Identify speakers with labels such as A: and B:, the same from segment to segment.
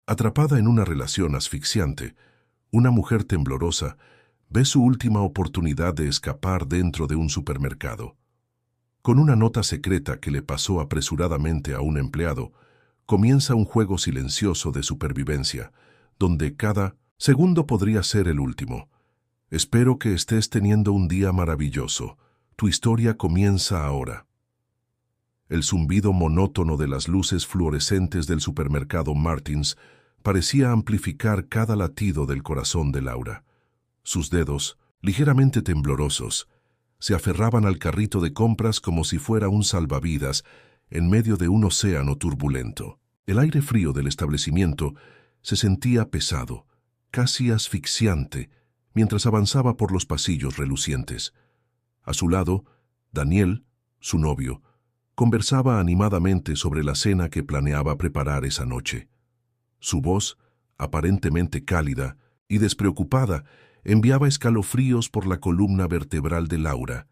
A: Atrapada en una relación asfixiante, una mujer temblorosa ve su última oportunidad de escapar dentro de un supermercado. Con una nota secreta que le pasó apresuradamente a un empleado, comienza un juego silencioso de supervivencia, donde cada segundo podría ser el último. Espero que estés teniendo un día maravilloso. Tu historia comienza ahora. El zumbido monótono de las luces fluorescentes del supermercado Martins parecía amplificar cada latido del corazón de Laura. Sus dedos, ligeramente temblorosos, se aferraban al carrito de compras como si fuera un salvavidas en medio de un océano turbulento. El aire frío del establecimiento se sentía pesado, casi asfixiante, mientras avanzaba por los pasillos relucientes. A su lado, Daniel, su novio, conversaba animadamente sobre la cena que planeaba preparar esa noche. Su voz, aparentemente cálida y despreocupada, enviaba escalofríos por la columna vertebral de Laura.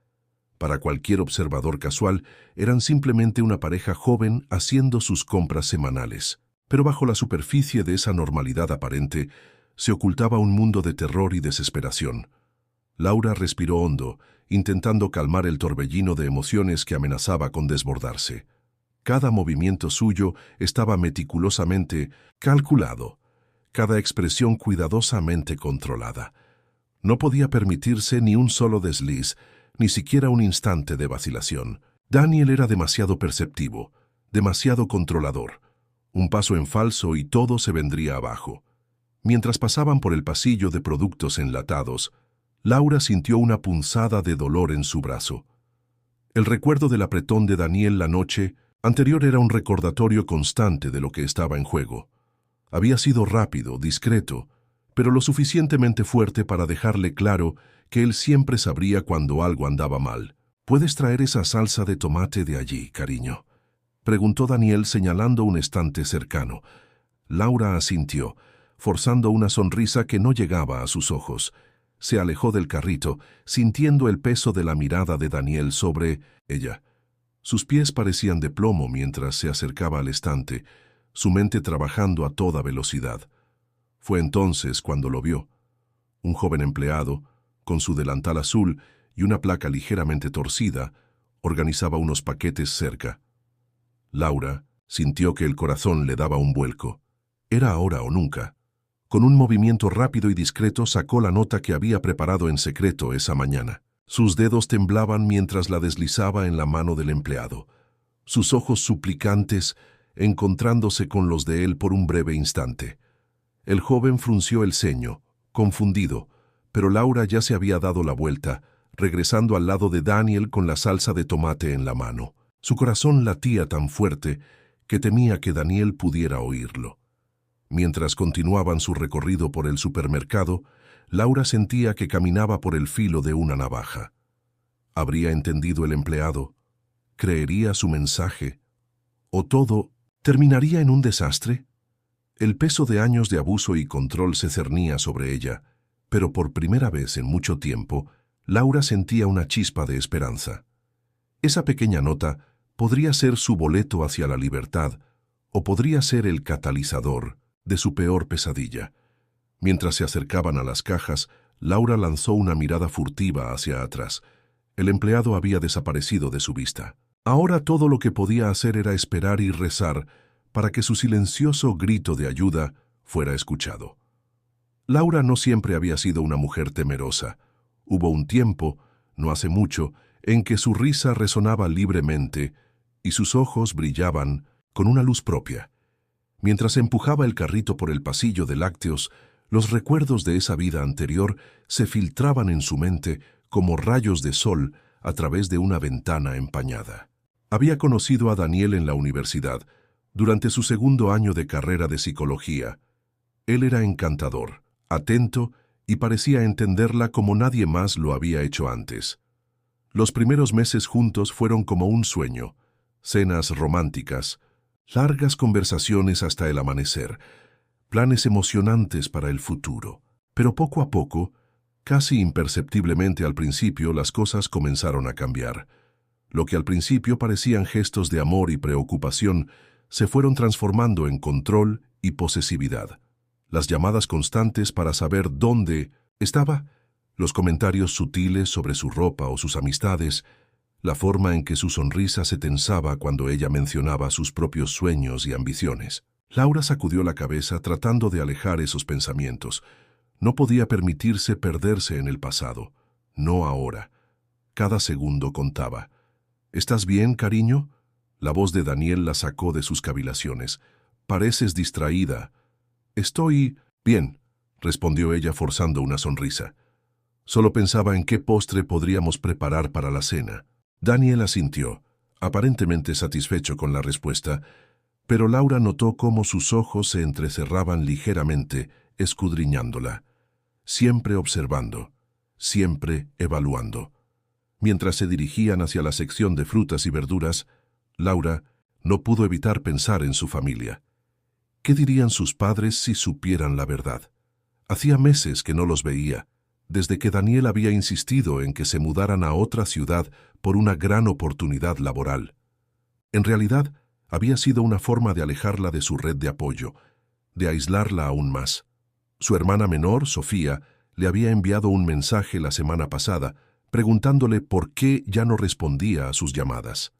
A: Para cualquier observador casual, eran simplemente una pareja joven haciendo sus compras semanales. Pero bajo la superficie de esa normalidad aparente, se ocultaba un mundo de terror y desesperación. Laura respiró hondo, intentando calmar el torbellino de emociones que amenazaba con desbordarse. Cada movimiento suyo estaba meticulosamente calculado, cada expresión cuidadosamente controlada. No podía permitirse ni un solo desliz, ni siquiera un instante de vacilación. Daniel era demasiado perceptivo, demasiado controlador. Un paso en falso y todo se vendría abajo. Mientras pasaban por el pasillo de productos enlatados, Laura sintió una punzada de dolor en su brazo. El recuerdo del apretón de Daniel la noche anterior era un recordatorio constante de lo que estaba en juego. Había sido rápido, discreto, pero lo suficientemente fuerte para dejarle claro que él siempre sabría cuando algo andaba mal. «¿Puedes traer esa salsa de tomate de allí, cariño?», preguntó Daniel señalando un estante cercano. Laura asintió, forzando una sonrisa que no llegaba a sus ojos. Se alejó del carrito, sintiendo el peso de la mirada de Daniel sobre ella. Sus pies parecían de plomo mientras se acercaba al estante, su mente trabajando a toda velocidad. Fue entonces cuando lo vio. Un joven empleado, con su delantal azul y una placa ligeramente torcida, organizaba unos paquetes cerca. Laura sintió que el corazón le daba un vuelco. Era ahora o nunca. Con un movimiento rápido y discreto sacó la nota que había preparado en secreto esa mañana. Sus dedos temblaban mientras la deslizaba en la mano del empleado. Sus ojos suplicantes encontrándose con los de él por un breve instante. El joven frunció el ceño, confundido, pero Laura ya se había dado la vuelta, regresando al lado de Daniel con la salsa de tomate en la mano. Su corazón latía tan fuerte que temía que Daniel pudiera oírlo. Mientras continuaban su recorrido por el supermercado, Laura sentía que caminaba por el filo de una navaja. ¿Habría entendido el empleado? ¿Creería su mensaje? ¿O todo terminaría en un desastre? El peso de años de abuso y control se cernía sobre ella, pero por primera vez en mucho tiempo, Laura sentía una chispa de esperanza. Esa pequeña nota podría ser su boleto hacia la libertad, o podría ser el catalizador de su peor pesadilla. Mientras se acercaban a las cajas, Laura lanzó una mirada furtiva hacia atrás. El empleado había desaparecido de su vista. Ahora todo lo que podía hacer era esperar y rezar para que su silencioso grito de ayuda fuera escuchado. Laura no siempre había sido una mujer temerosa. Hubo un tiempo, no hace mucho, en que su risa resonaba libremente y sus ojos brillaban con una luz propia. Mientras empujaba el carrito por el pasillo de lácteos, los recuerdos de esa vida anterior se filtraban en su mente como rayos de sol a través de una ventana empañada. Había conocido a Daniel en la universidad, durante su segundo año de carrera de psicología. Él era encantador, atento y parecía entenderla como nadie más lo había hecho antes. Los primeros meses juntos fueron como un sueño, cenas románticas, largas conversaciones hasta el amanecer, planes emocionantes para el futuro. Pero poco a poco, casi imperceptiblemente al principio, las cosas comenzaron a cambiar. Lo que al principio parecían gestos de amor y preocupación se fueron transformando en control y posesividad. Las llamadas constantes para saber dónde estaba, los comentarios sutiles sobre su ropa o sus amistades, la forma en que su sonrisa se tensaba cuando ella mencionaba sus propios sueños y ambiciones. Laura sacudió la cabeza tratando de alejar esos pensamientos. No podía permitirse perderse en el pasado. No ahora. Cada segundo contaba. ¿Estás bien, cariño? La voz de Daniel la sacó de sus cavilaciones. Pareces distraída. Estoy bien, respondió ella forzando una sonrisa. Solo pensaba en qué postre podríamos preparar para la cena. Daniel asintió, aparentemente satisfecho con la respuesta, pero Laura notó cómo sus ojos se entrecerraban ligeramente, escudriñándola. Siempre observando, siempre evaluando. Mientras se dirigían hacia la sección de frutas y verduras, Laura no pudo evitar pensar en su familia. ¿Qué dirían sus padres si supieran la verdad? Hacía meses que no los veía, desde que Daniel había insistido en que se mudaran a otra ciudad por una gran oportunidad laboral. En realidad, había sido una forma de alejarla de su red de apoyo, de aislarla aún más. Su hermana menor, Sofía, le había enviado un mensaje la semana pasada, preguntándole por qué ya no respondía a sus llamadas.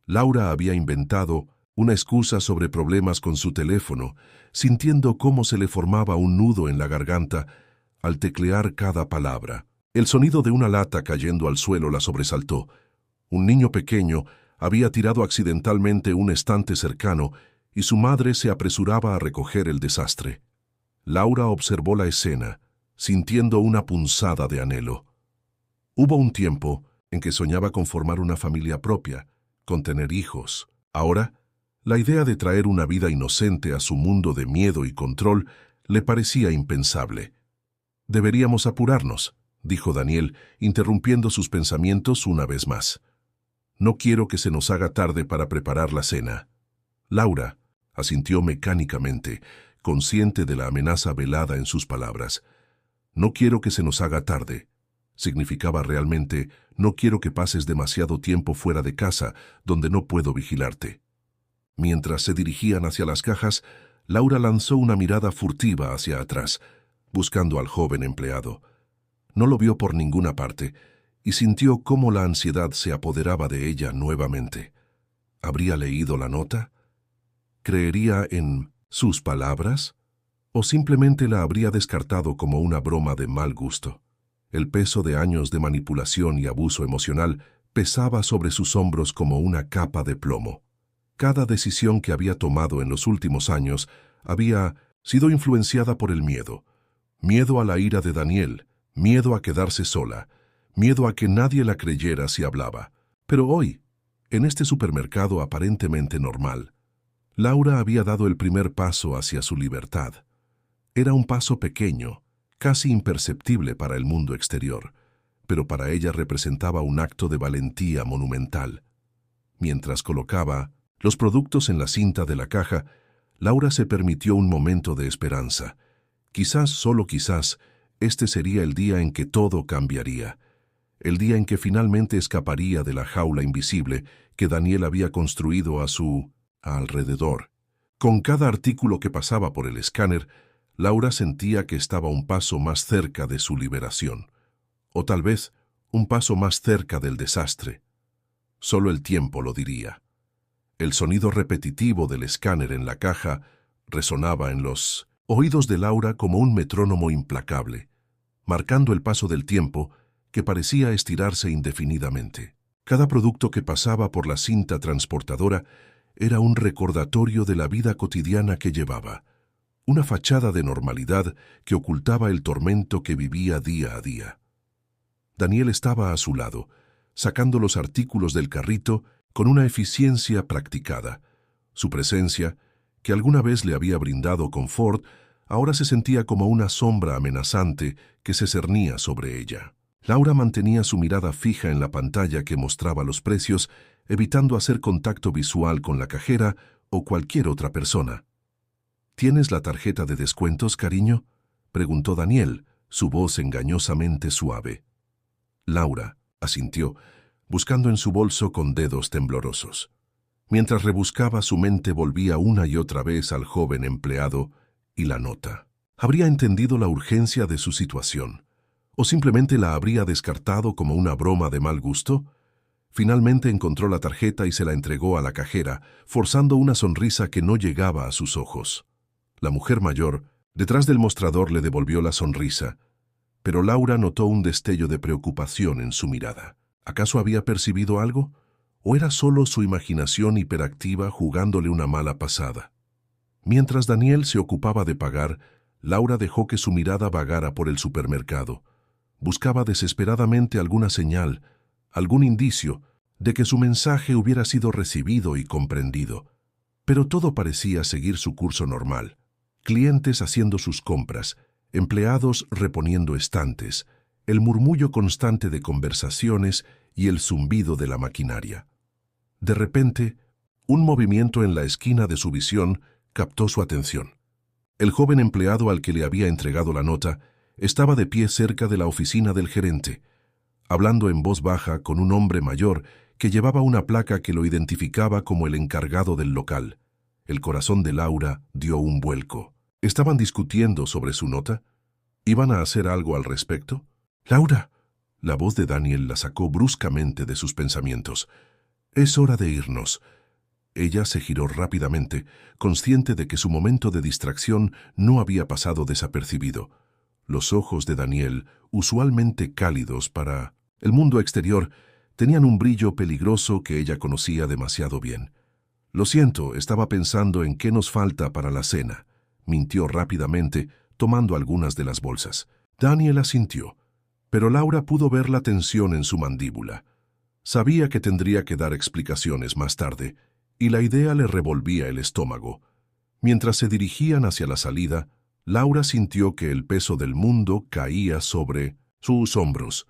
A: Laura había inventado una excusa sobre problemas con su teléfono, sintiendo cómo se le formaba un nudo en la garganta al teclear cada palabra. El sonido de una lata cayendo al suelo la sobresaltó. Un niño pequeño había tirado accidentalmente un estante cercano y su madre se apresuraba a recoger el desastre. Laura observó la escena, sintiendo una punzada de anhelo. Hubo un tiempo en que soñaba con formar una familia propia, con tener hijos. Ahora, la idea de traer una vida inocente a su mundo de miedo y control le parecía impensable. «Deberíamos apurarnos», dijo Daniel, interrumpiendo sus pensamientos una vez más. «No quiero que se nos haga tarde para preparar la cena». Laura asintió mecánicamente, consciente de la amenaza velada en sus palabras. «No quiero que se nos haga tarde». Significaba realmente, no quiero que pases demasiado tiempo fuera de casa, donde no puedo vigilarte. Mientras se dirigían hacia las cajas, Laura lanzó una mirada furtiva hacia atrás, buscando al joven empleado. No lo vio por ninguna parte, y sintió cómo la ansiedad se apoderaba de ella nuevamente. ¿Habría leído la nota? ¿Creería en sus palabras? ¿O simplemente la habría descartado como una broma de mal gusto? El peso de años de manipulación y abuso emocional pesaba sobre sus hombros como una capa de plomo. Cada decisión que había tomado en los últimos años había sido influenciada por el miedo. Miedo a la ira de Daniel, miedo a quedarse sola, miedo a que nadie la creyera si hablaba. Pero hoy, en este supermercado aparentemente normal, Laura había dado el primer paso hacia su libertad. Era un paso pequeño, casi imperceptible para el mundo exterior, pero para ella representaba un acto de valentía monumental. Mientras colocaba los productos en la cinta de la caja, Laura se permitió un momento de esperanza. Quizás, solo quizás, este sería el día en que todo cambiaría. El día en que finalmente escaparía de la jaula invisible que Daniel había construido a su alrededor. Con cada artículo que pasaba por el escáner, Laura sentía que estaba un paso más cerca de su liberación. O tal vez un paso más cerca del desastre. Solo el tiempo lo diría. El sonido repetitivo del escáner en la caja resonaba en los oídos de Laura como un metrónomo implacable, marcando el paso del tiempo que parecía estirarse indefinidamente. Cada producto que pasaba por la cinta transportadora era un recordatorio de la vida cotidiana que llevaba, una fachada de normalidad que ocultaba el tormento que vivía día a día. Daniel estaba a su lado, sacando los artículos del carrito con una eficiencia practicada. Su presencia, que alguna vez le había brindado confort, ahora se sentía como una sombra amenazante que se cernía sobre ella. Laura mantenía su mirada fija en la pantalla que mostraba los precios, evitando hacer contacto visual con la cajera o cualquier otra persona. ¿Tienes la tarjeta de descuentos, cariño?, preguntó Daniel, su voz engañosamente suave. Laura asintió, buscando en su bolso con dedos temblorosos. Mientras rebuscaba, su mente volvía una y otra vez al joven empleado y la nota. ¿Habría entendido la urgencia de su situación? ¿O simplemente la habría descartado como una broma de mal gusto? Finalmente encontró la tarjeta y se la entregó a la cajera, forzando una sonrisa que no llegaba a sus ojos. La mujer mayor, detrás del mostrador, le devolvió la sonrisa, pero Laura notó un destello de preocupación en su mirada. ¿Acaso había percibido algo? ¿O era solo su imaginación hiperactiva jugándole una mala pasada? Mientras Daniel se ocupaba de pagar, Laura dejó que su mirada vagara por el supermercado. Buscaba desesperadamente alguna señal, algún indicio de que su mensaje hubiera sido recibido y comprendido. Pero todo parecía seguir su curso normal. Clientes haciendo sus compras, empleados reponiendo estantes, el murmullo constante de conversaciones y el zumbido de la maquinaria. De repente, un movimiento en la esquina de su visión captó su atención. El joven empleado al que le había entregado la nota estaba de pie cerca de la oficina del gerente, hablando en voz baja con un hombre mayor que llevaba una placa que lo identificaba como el encargado del local. El corazón de Laura dio un vuelco. ¿Estaban discutiendo sobre su nota? ¿Iban a hacer algo al respecto? ¡Laura! La voz de Daniel la sacó bruscamente de sus pensamientos. «Es hora de irnos». Ella se giró rápidamente, consciente de que su momento de distracción no había pasado desapercibido. Los ojos de Daniel, usualmente cálidos para el mundo exterior, tenían un brillo peligroso que ella conocía demasiado bien. «Lo siento, estaba pensando en qué nos falta para la cena», mintió rápidamente, tomando algunas de las bolsas. Daniel asintió, pero Laura pudo ver la tensión en su mandíbula. Sabía que tendría que dar explicaciones más tarde, y la idea le revolvía el estómago. Mientras se dirigían hacia la salida, Laura sintió que el peso del mundo caía sobre sus hombros.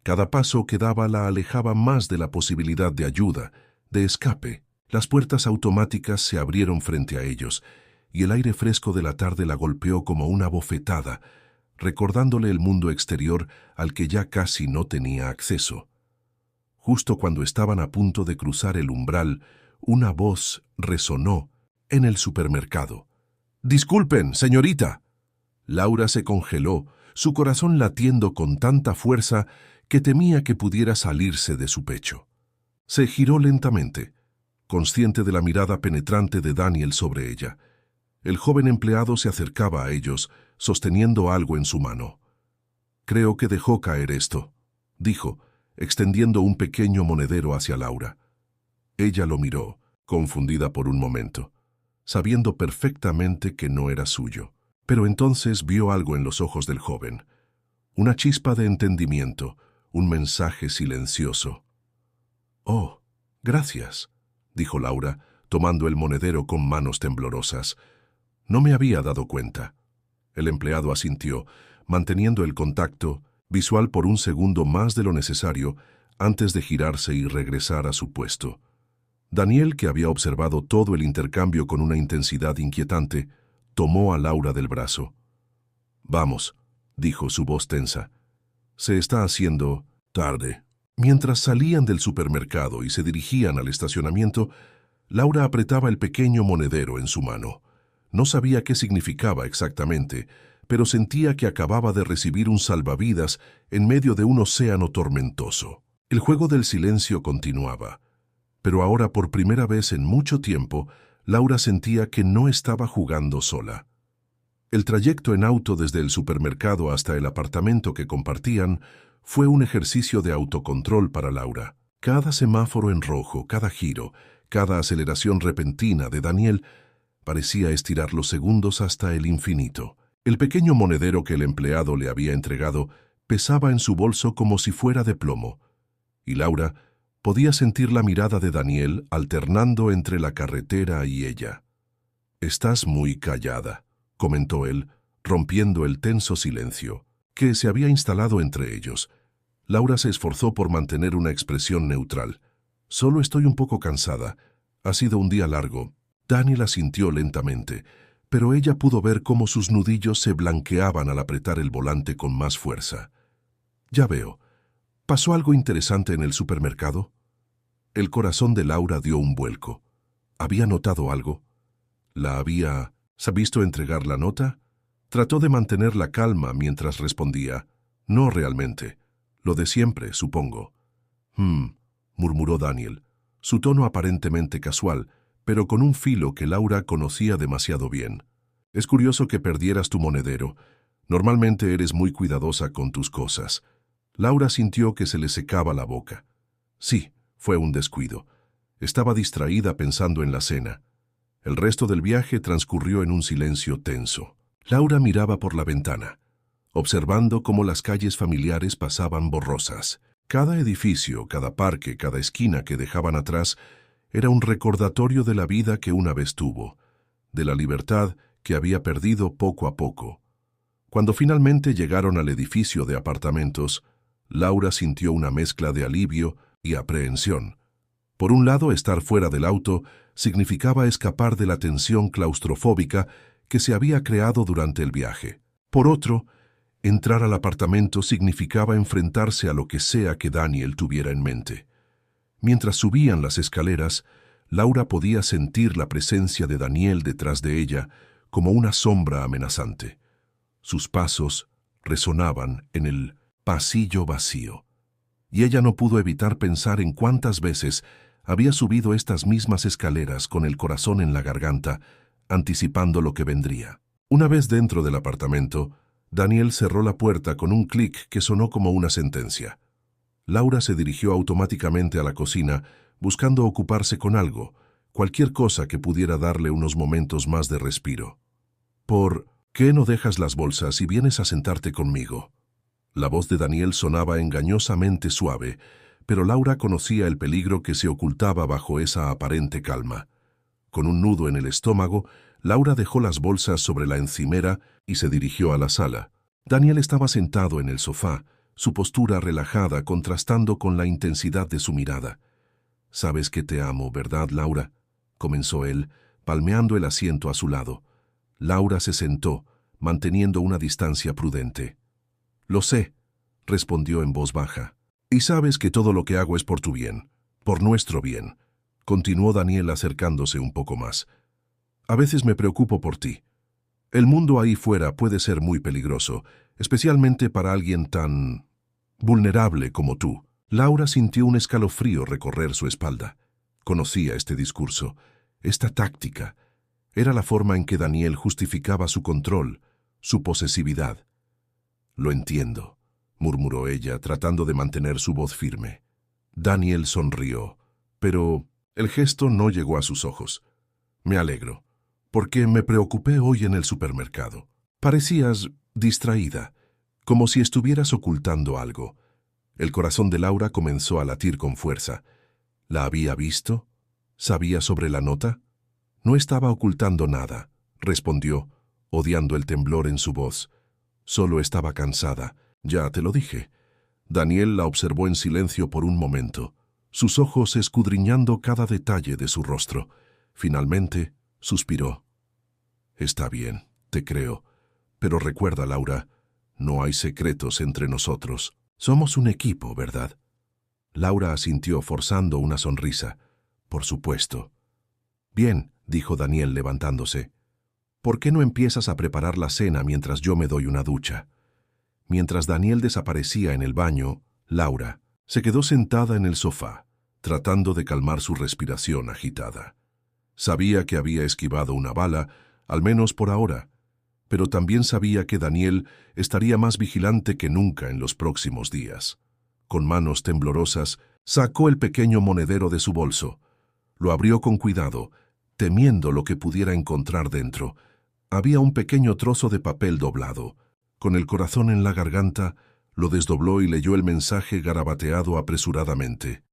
A: Cada paso que daba la alejaba más de la posibilidad de ayuda, de escape. Las puertas automáticas se abrieron frente a ellos, y el aire fresco de la tarde la golpeó como una bofetada, recordándole el mundo exterior al que ya casi no tenía acceso. Justo cuando estaban a punto de cruzar el umbral, una voz resonó en el supermercado. «Disculpen, señorita». Laura se congeló, su corazón latiendo con tanta fuerza que temía que pudiera salirse de su pecho. Se giró lentamente, consciente de la mirada penetrante de Daniel sobre ella. El joven empleado se acercaba a ellos, sosteniendo algo en su mano. «Creo que dejó caer esto», dijo, extendiendo un pequeño monedero hacia Laura. Ella lo miró, confundida por un momento, sabiendo perfectamente que no era suyo. Pero entonces vio algo en los ojos del joven. Una chispa de entendimiento, un mensaje silencioso. «Oh, gracias», dijo Laura, tomando el monedero con manos temblorosas. «No me había dado cuenta». El empleado asintió, manteniendo el contacto visual por un segundo más de lo necesario antes de girarse y regresar a su puesto. Daniel, que había observado todo el intercambio con una intensidad inquietante, tomó a Laura del brazo. «Vamos», dijo su voz tensa. «Se está haciendo tarde». Mientras salían del supermercado y se dirigían al estacionamiento, Laura apretaba el pequeño monedero en su mano. No sabía qué significaba exactamente, pero sentía que acababa de recibir un salvavidas en medio de un océano tormentoso. El juego del silencio continuaba, pero ahora por primera vez en mucho tiempo, Laura sentía que no estaba jugando sola. El trayecto en auto desde el supermercado hasta el apartamento que compartían fue un ejercicio de autocontrol para Laura. Cada semáforo en rojo, cada giro, cada aceleración repentina de Daniel parecía estirar los segundos hasta el infinito. El pequeño monedero que el empleado le había entregado pesaba en su bolso como si fuera de plomo, y Laura podía sentir la mirada de Daniel alternando entre la carretera y ella. «Estás muy callada», comentó él, rompiendo el tenso silencio que se había instalado entre ellos. Laura se esforzó por mantener una expresión neutral. «Solo estoy un poco cansada. Ha sido un día largo». Daniel asintió lentamente, pero ella pudo ver cómo sus nudillos se blanqueaban al apretar el volante con más fuerza. «Ya veo. ¿Pasó algo interesante en el supermercado?» El corazón de Laura dio un vuelco. ¿Había notado algo? ¿La había visto entregar la nota? Trató de mantener la calma mientras respondía. No realmente. Lo de siempre, supongo. Murmuró Daniel, su tono aparentemente casual, pero con un filo que Laura conocía demasiado bien. Es curioso que perdieras tu monedero. Normalmente eres muy cuidadosa con tus cosas. Laura sintió que se le secaba la boca. Sí, fue un descuido. Estaba distraída pensando en la cena. El resto del viaje transcurrió en un silencio tenso. Laura miraba por la ventana, observando cómo las calles familiares pasaban borrosas. Cada edificio, cada parque, cada esquina que dejaban atrás era un recordatorio de la vida que una vez tuvo, de la libertad que había perdido poco a poco. Cuando finalmente llegaron al edificio de apartamentos, Laura sintió una mezcla de alivio y aprehensión. Por un lado, estar fuera del auto significaba escapar de la tensión claustrofóbica que se había creado durante el viaje. Por otro, entrar al apartamento significaba enfrentarse a lo que sea que Daniel tuviera en mente. Mientras subían las escaleras, Laura podía sentir la presencia de Daniel detrás de ella como una sombra amenazante. Sus pasos resonaban en el pasillo vacío, y ella no pudo evitar pensar en cuántas veces había subido estas mismas escaleras con el corazón en la garganta, anticipando lo que vendría. Una vez dentro del apartamento, Daniel cerró la puerta con un clic que sonó como una sentencia. Laura se dirigió automáticamente a la cocina, buscando ocuparse con algo, cualquier cosa que pudiera darle unos momentos más de respiro. ¿Por qué no dejas las bolsas y vienes a sentarte conmigo? La voz de Daniel sonaba engañosamente suave, pero Laura conocía el peligro que se ocultaba bajo esa aparente calma. Con un nudo en el estómago, Laura dejó las bolsas sobre la encimera y se dirigió a la sala. Daniel estaba sentado en el sofá, su postura relajada contrastando con la intensidad de su mirada. «Sabes que te amo, ¿verdad, Laura?», comenzó él, palmeando el asiento a su lado. Laura se sentó, manteniendo una distancia prudente. «Lo sé», respondió en voz baja. «Y sabes que todo lo que hago es por tu bien, por nuestro bien», continuó Daniel acercándose un poco más. «A veces me preocupo por ti. El mundo ahí fuera puede ser muy peligroso, especialmente para alguien tan vulnerable como tú». Laura sintió un escalofrío recorrer su espalda. Conocía este discurso, esta táctica. Era la forma en que Daniel justificaba su control, su posesividad. «Lo entiendo», murmuró ella, tratando de mantener su voz firme. Daniel sonrió, pero el gesto no llegó a sus ojos. «Me alegro, porque me preocupé hoy en el supermercado. Parecías distraída, como si estuvieras ocultando algo». El corazón de Laura comenzó a latir con fuerza. ¿La había visto? ¿Sabía sobre la nota? No estaba ocultando nada, respondió, odiando el temblor en su voz. Solo estaba cansada, ya te lo dije. Daniel la observó en silencio por un momento, sus ojos escudriñando cada detalle de su rostro. Finalmente, suspiró. «Está bien, te creo. Pero recuerda, Laura, no hay secretos entre nosotros. Somos un equipo, ¿verdad?» Laura asintió forzando una sonrisa. «Por supuesto». «Bien», dijo Daniel levantándose. «¿Por qué no empiezas a preparar la cena mientras yo me doy una ducha?» Mientras Daniel desaparecía en el baño, Laura se quedó sentada en el sofá, tratando de calmar su respiración agitada. Sabía que había esquivado una bala, al menos por ahora, pero también sabía que Daniel estaría más vigilante que nunca en los próximos días. Con manos temblorosas, sacó el pequeño monedero de su bolso. Lo abrió con cuidado, temiendo lo que pudiera encontrar dentro. Había un pequeño trozo de papel doblado. Con el corazón en la garganta, lo desdobló y leyó el mensaje garabateado apresuradamente.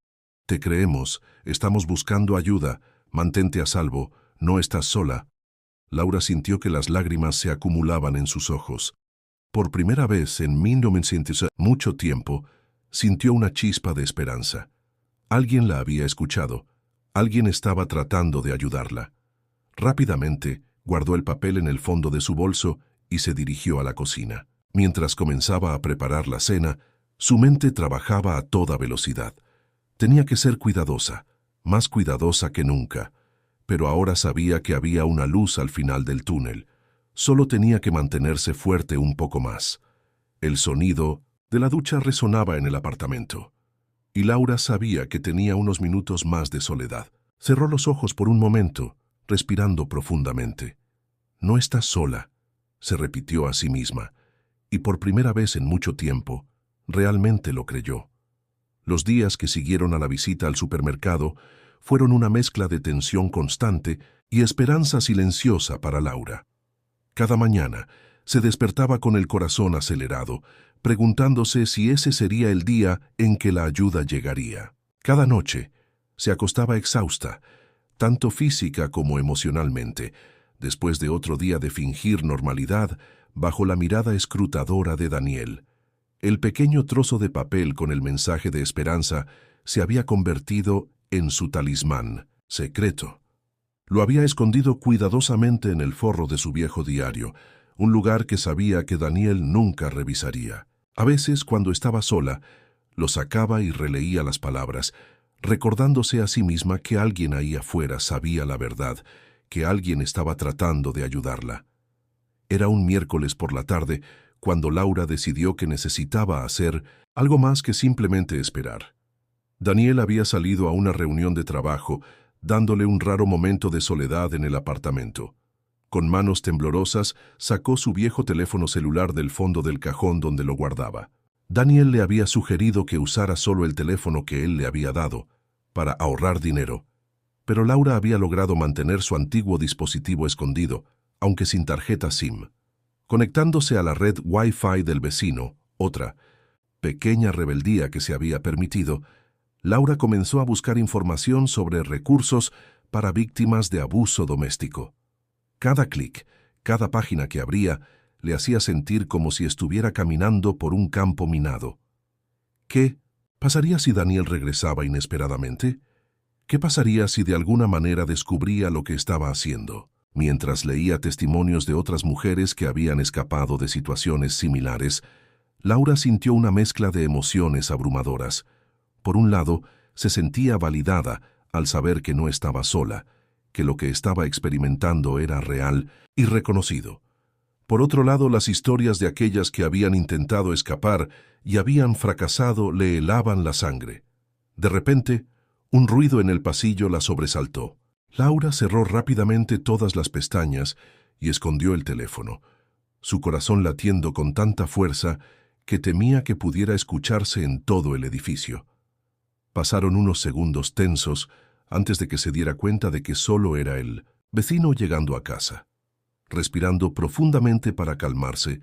A: «Te creemos, estamos buscando ayuda, mantente a salvo, no estás sola». Laura sintió que las lágrimas se acumulaban en sus ojos. Por primera vez en 1900, mucho tiempo, sintió una chispa de esperanza. Alguien la había escuchado. Alguien estaba tratando de ayudarla. Rápidamente, guardó el papel en el fondo de su bolso y se dirigió a la cocina. Mientras comenzaba a preparar la cena, su mente trabajaba a toda velocidad. Tenía que ser cuidadosa, más cuidadosa que nunca. pero ahora sabía que había una luz al final del túnel. Solo tenía que mantenerse fuerte un poco más. El sonido de la ducha resonaba en el apartamento, y Laura sabía que tenía unos minutos más de soledad. Cerró los ojos por un momento, respirando profundamente. «No estás sola», se repitió a sí misma, y por primera vez en mucho tiempo, realmente lo creyó. Los días que siguieron a la visita al supermercado fueron una mezcla de tensión constante y esperanza silenciosa para Laura. Cada mañana se despertaba con el corazón acelerado, preguntándose si ese sería el día en que la ayuda llegaría. Cada noche se acostaba exhausta, tanto física como emocionalmente, después de otro día de fingir normalidad bajo la mirada escrutadora de Daniel. El pequeño trozo de papel con el mensaje de esperanza se había convertido en su talismán secreto. Lo había escondido cuidadosamente en el forro de su viejo diario, un lugar que sabía que Daniel nunca revisaría. A veces, cuando estaba sola, lo sacaba y releía las palabras, recordándose a sí misma que alguien ahí afuera sabía la verdad, que alguien estaba tratando de ayudarla. Era un miércoles por la tarde cuando Laura decidió que necesitaba hacer algo más que simplemente esperar. Daniel había salido a una reunión de trabajo, dándole un raro momento de soledad en el apartamento. Con manos temblorosas, sacó su viejo teléfono celular del fondo del cajón donde lo guardaba. Daniel le había sugerido que usara solo el teléfono que él le había dado, para ahorrar dinero, pero Laura había logrado mantener su antiguo dispositivo escondido, aunque sin tarjeta SIM. Conectándose a la red Wi-Fi del vecino, otra pequeña rebeldía que se había permitido, Laura comenzó a buscar información sobre recursos para víctimas de abuso doméstico. Cada clic, cada página que abría, le hacía sentir como si estuviera caminando por un campo minado. ¿Qué pasaría si Daniel regresaba inesperadamente? ¿Qué pasaría si de alguna manera descubría lo que estaba haciendo? Mientras leía testimonios de otras mujeres que habían escapado de situaciones similares, Laura sintió una mezcla de emociones abrumadoras. Por un lado, se sentía validada al saber que no estaba sola, que lo que estaba experimentando era real y reconocido. Por otro lado, las historias de aquellas que habían intentado escapar y habían fracasado le helaban la sangre. De repente, un ruido en el pasillo la sobresaltó. Laura cerró rápidamente todas las pestañas y escondió el teléfono, su corazón latiendo con tanta fuerza que temía que pudiera escucharse en todo el edificio. Pasaron unos segundos tensos antes de que se diera cuenta de que solo era el vecino llegando a casa. Respirando profundamente para calmarse,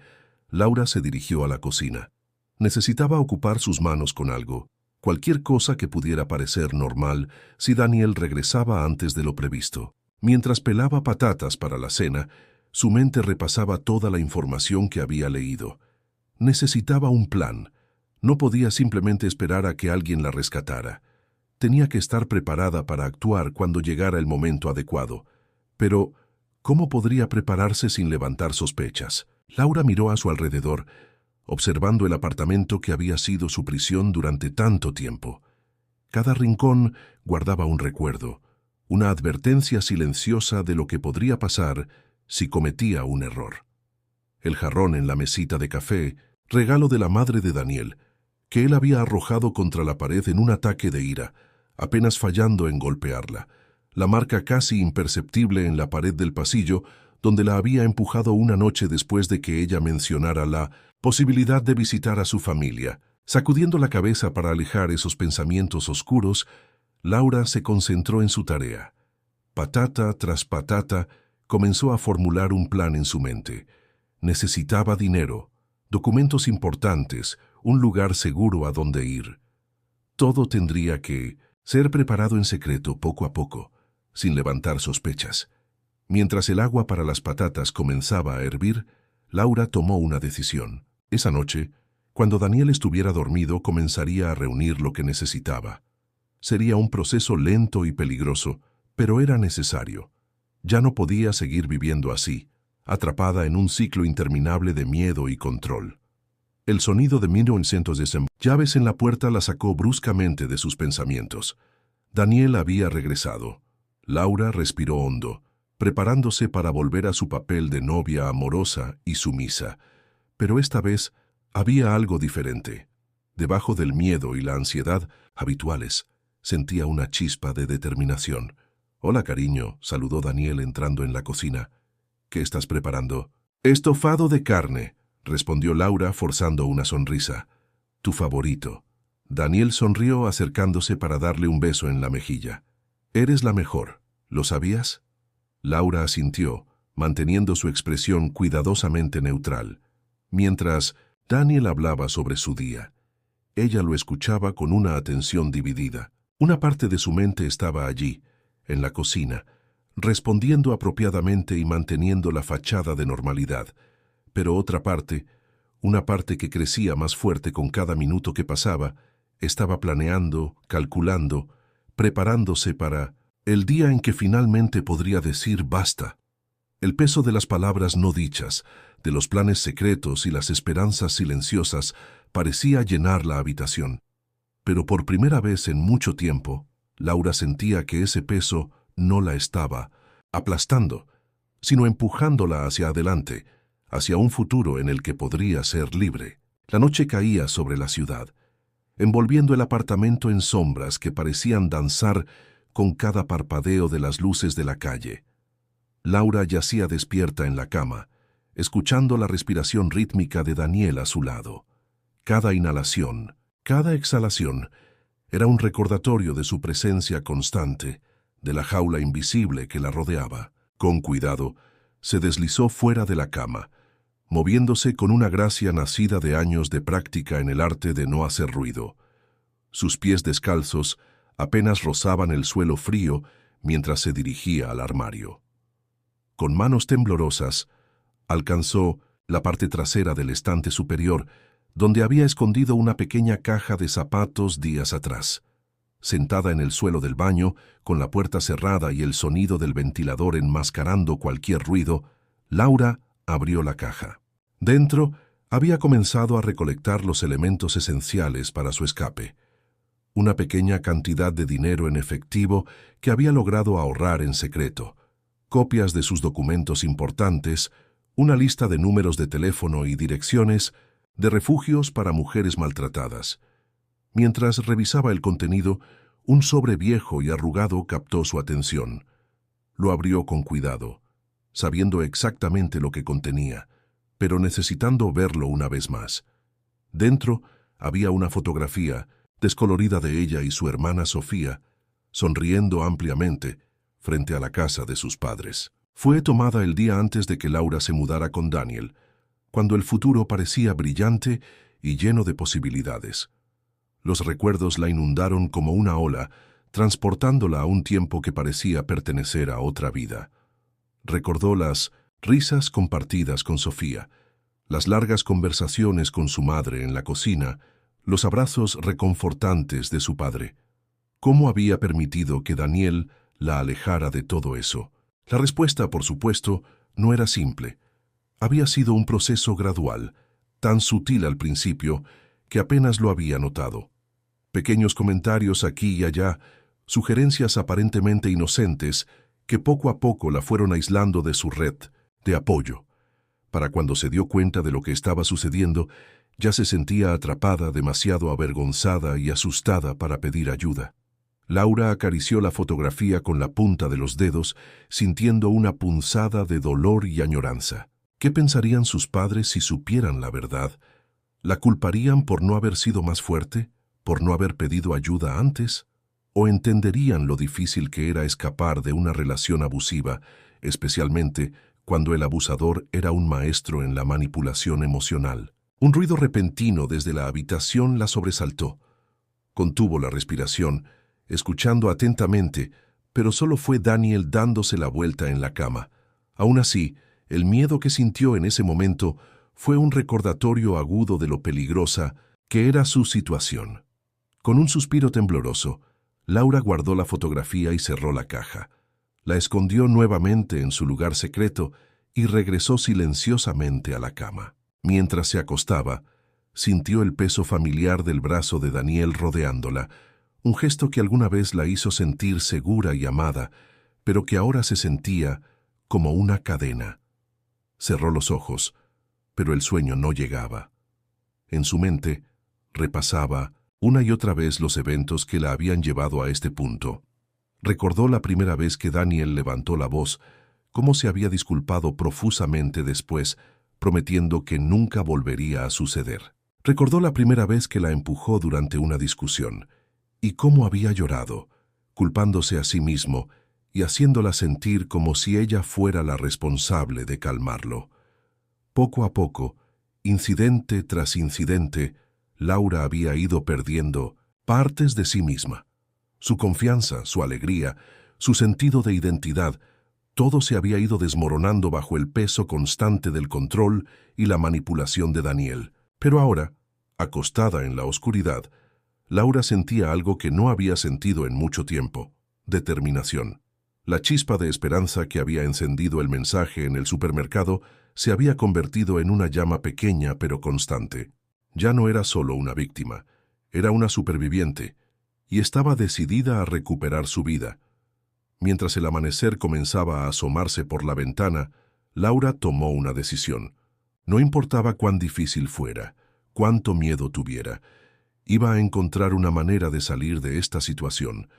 A: Laura se dirigió a la cocina. Necesitaba ocupar sus manos con algo, cualquier cosa que pudiera parecer normal si Daniel regresaba antes de lo previsto. Mientras pelaba patatas para la cena, su mente repasaba toda la información que había leído. Necesitaba un plan. No podía simplemente esperar a que alguien la rescatara. Tenía que estar preparada para actuar cuando llegara el momento adecuado. Pero, ¿cómo podría prepararse sin levantar sospechas? Laura miró a su alrededor, observando el apartamento que había sido su prisión durante tanto tiempo. Cada rincón guardaba un recuerdo, una advertencia silenciosa de lo que podría pasar si cometía un error. El jarrón en la mesita de café, regalo de la madre de Daniel, que él había arrojado contra la pared en un ataque de ira, apenas fallando en golpearla. La marca casi imperceptible en la pared del pasillo, donde la había empujado una noche después de que ella mencionara la posibilidad de visitar a su familia. Sacudiendo la cabeza para alejar esos pensamientos oscuros, Laura se concentró en su tarea. Patata tras patata, comenzó a formular un plan en su mente. Necesitaba dinero, documentos importantes, un lugar seguro a donde ir. Todo tendría que ser preparado en secreto poco a poco, sin levantar sospechas. Mientras el agua para las patatas comenzaba a hervir, Laura tomó una decisión. Esa noche, cuando Daniel estuviera dormido, comenzaría a reunir lo que necesitaba. Sería un proceso lento y peligroso, pero era necesario. Ya no podía seguir viviendo así, atrapada en un ciclo interminable de miedo y control. El sonido de 1900 llaves en la puerta la sacó bruscamente de sus pensamientos. Daniel había regresado. Laura respiró hondo, preparándose para volver a su papel de novia amorosa y sumisa. Pero esta vez había algo diferente. Debajo del miedo y la ansiedad habituales, sentía una chispa de determinación. «Hola, cariño», saludó Daniel entrando en la cocina. «¿Qué estás preparando?» «Estofado de carne», respondió Laura forzando una sonrisa. «Tu favorito». Daniel sonrió acercándose para darle un beso en la mejilla. «Eres la mejor. ¿Lo sabías?» Laura asintió, manteniendo su expresión cuidadosamente neutral. Mientras Daniel hablaba sobre su día, ella lo escuchaba con una atención dividida. Una parte de su mente estaba allí, en la cocina, respondiendo apropiadamente y manteniendo la fachada de normalidad. Pero otra parte, una parte que crecía más fuerte con cada minuto que pasaba, estaba planeando, calculando, preparándose para el día en que finalmente podría decir basta. El peso de las palabras no dichas, de los planes secretos y las esperanzas silenciosas parecía llenar la habitación. Pero por primera vez en mucho tiempo, Laura sentía que ese peso no la estaba aplastando, sino empujándola hacia adelante, hacia un futuro en el que podría ser libre. La noche caía sobre la ciudad, envolviendo el apartamento en sombras que parecían danzar con cada parpadeo de las luces de la calle. Laura yacía despierta en la cama, escuchando la respiración rítmica de Daniel a su lado. Cada inhalación, cada exhalación, era un recordatorio de su presencia constante, de la jaula invisible que la rodeaba. Con cuidado, se deslizó fuera de la cama, moviéndose con una gracia nacida de años de práctica en el arte de no hacer ruido. Sus pies descalzos apenas rozaban el suelo frío mientras se dirigía al armario. Con manos temblorosas, alcanzó la parte trasera del estante superior, donde había escondido una pequeña caja de zapatos días atrás. Sentada en el suelo del baño, con la puerta cerrada y el sonido del ventilador enmascarando cualquier ruido, Laura abrió la caja. Dentro, había comenzado a recolectar los elementos esenciales para su escape. Una pequeña cantidad de dinero en efectivo que había logrado ahorrar en secreto, copias de sus documentos importantes, una lista de números de teléfono y direcciones de refugios para mujeres maltratadas. Mientras revisaba el contenido, un sobre viejo y arrugado captó su atención. Lo abrió con cuidado, sabiendo exactamente lo que contenía, pero necesitando verlo una vez más. Dentro había una fotografía descolorida de ella y su hermana Sofía, sonriendo ampliamente frente a la casa de sus padres. Fue tomada el día antes de que Laura se mudara con Daniel, cuando el futuro parecía brillante y lleno de posibilidades. Los recuerdos la inundaron como una ola, transportándola a un tiempo que parecía pertenecer a otra vida. Recordó las risas compartidas con Sofía, las largas conversaciones con su madre en la cocina, los abrazos reconfortantes de su padre. ¿Cómo había permitido que Daniel la alejara de todo eso? La respuesta, por supuesto, no era simple. Había sido un proceso gradual, tan sutil al principio que apenas lo había notado. Pequeños comentarios aquí y allá, sugerencias aparentemente inocentes que poco a poco la fueron aislando de su red de apoyo. Para cuando se dio cuenta de lo que estaba sucediendo, ya se sentía atrapada, demasiado avergonzada y asustada para pedir ayuda. Laura acarició la fotografía con la punta de los dedos, sintiendo una punzada de dolor y añoranza. ¿Qué pensarían sus padres si supieran la verdad? ¿La culparían por no haber sido más fuerte? ¿Por no haber pedido ayuda antes? ¿O entenderían lo difícil que era escapar de una relación abusiva, especialmente cuando el abusador era un maestro en la manipulación emocional? Un ruido repentino desde la habitación la sobresaltó. Contuvo la respiración, escuchando atentamente, pero solo fue Daniel dándose la vuelta en la cama. Aún así, el miedo que sintió en ese momento fue un recordatorio agudo de lo peligrosa que era su situación. Con un suspiro tembloroso, Laura guardó la fotografía y cerró la caja. La escondió nuevamente en su lugar secreto y regresó silenciosamente a la cama. Mientras se acostaba, sintió el peso familiar del brazo de Daniel rodeándola, un gesto que alguna vez la hizo sentir segura y amada, pero que ahora se sentía como una cadena. Cerró los ojos, pero el sueño no llegaba. En su mente, repasaba una y otra vez los eventos que la habían llevado a este punto. Recordó la primera vez que Daniel levantó la voz, cómo se había disculpado profusamente después, prometiendo que nunca volvería a suceder. Recordó la primera vez que la empujó durante una discusión, y cómo había llorado, culpándose a sí mismo y haciéndola sentir como si ella fuera la responsable de calmarlo. Poco a poco, incidente tras incidente, Laura había ido perdiendo partes de sí misma. Su confianza, su alegría, su sentido de identidad, todo se había ido desmoronando bajo el peso constante del control y la manipulación de Daniel. Pero ahora, acostada en la oscuridad, Laura sentía algo que no había sentido en mucho tiempo: determinación. La chispa de esperanza que había encendido el mensaje en el supermercado se había convertido en una llama pequeña pero constante. Ya no era solo una víctima, era una superviviente, y estaba decidida a recuperar su vida. Mientras el amanecer comenzaba a asomarse por la ventana, Laura tomó una decisión. No importaba cuán difícil fuera, cuánto miedo tuviera, iba a encontrar una manera de salir de esta situación.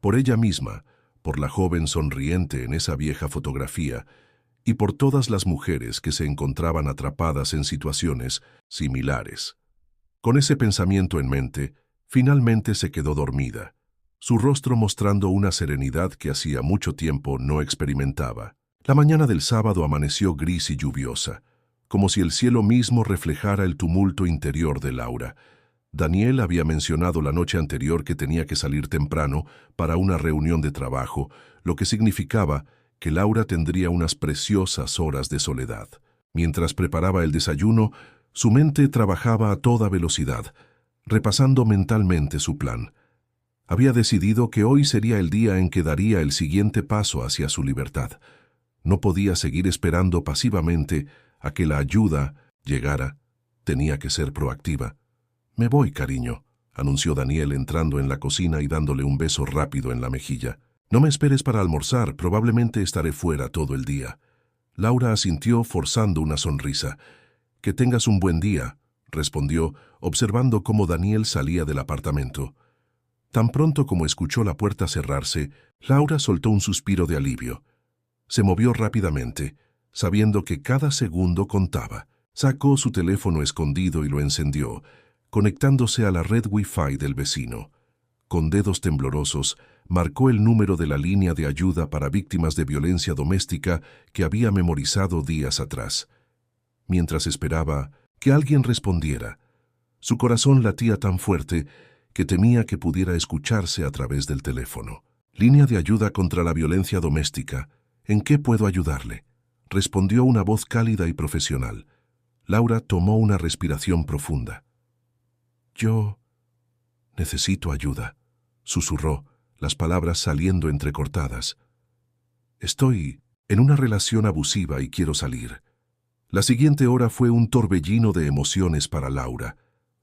A: Por ella misma, por la joven sonriente en esa vieja fotografía, y por todas las mujeres que se encontraban atrapadas en situaciones similares. Con ese pensamiento en mente, finalmente se quedó dormida, su rostro mostrando una serenidad que hacía mucho tiempo no experimentaba. La mañana del sábado amaneció gris y lluviosa, como si el cielo mismo reflejara el tumulto interior de Laura. Daniel había mencionado la noche anterior que tenía que salir temprano para una reunión de trabajo, lo que significaba que Laura tendría unas preciosas horas de soledad. Mientras preparaba el desayuno, su mente trabajaba a toda velocidad, repasando mentalmente su plan. Había decidido que hoy sería el día en que daría el siguiente paso hacia su libertad. No podía seguir esperando pasivamente a que la ayuda llegara. Tenía que ser proactiva. «Me voy, cariño», anunció Daniel entrando en la cocina y dándole un beso rápido en la mejilla. «No me esperes para almorzar, probablemente estaré fuera todo el día». Laura asintió forzando una sonrisa. «Que tengas un buen día», respondió, observando cómo Daniel salía del apartamento. Tan pronto como escuchó la puerta cerrarse, Laura soltó un suspiro de alivio. Se movió rápidamente, sabiendo que cada segundo contaba. Sacó su teléfono escondido y lo encendió, conectándose a la red Wi-Fi del vecino. Con dedos temblorosos, marcó el número de la línea de ayuda para víctimas de violencia doméstica que había memorizado días atrás. Mientras esperaba que alguien respondiera, su corazón latía tan fuerte que temía que pudiera escucharse a través del teléfono. «Línea de ayuda contra la violencia doméstica. ¿En qué puedo ayudarle?», respondió una voz cálida y profesional. Laura tomó una respiración profunda. «Yo necesito ayuda», susurró, las palabras saliendo entrecortadas. «Estoy en una relación abusiva y quiero salir». La siguiente hora fue un torbellino de emociones para Laura.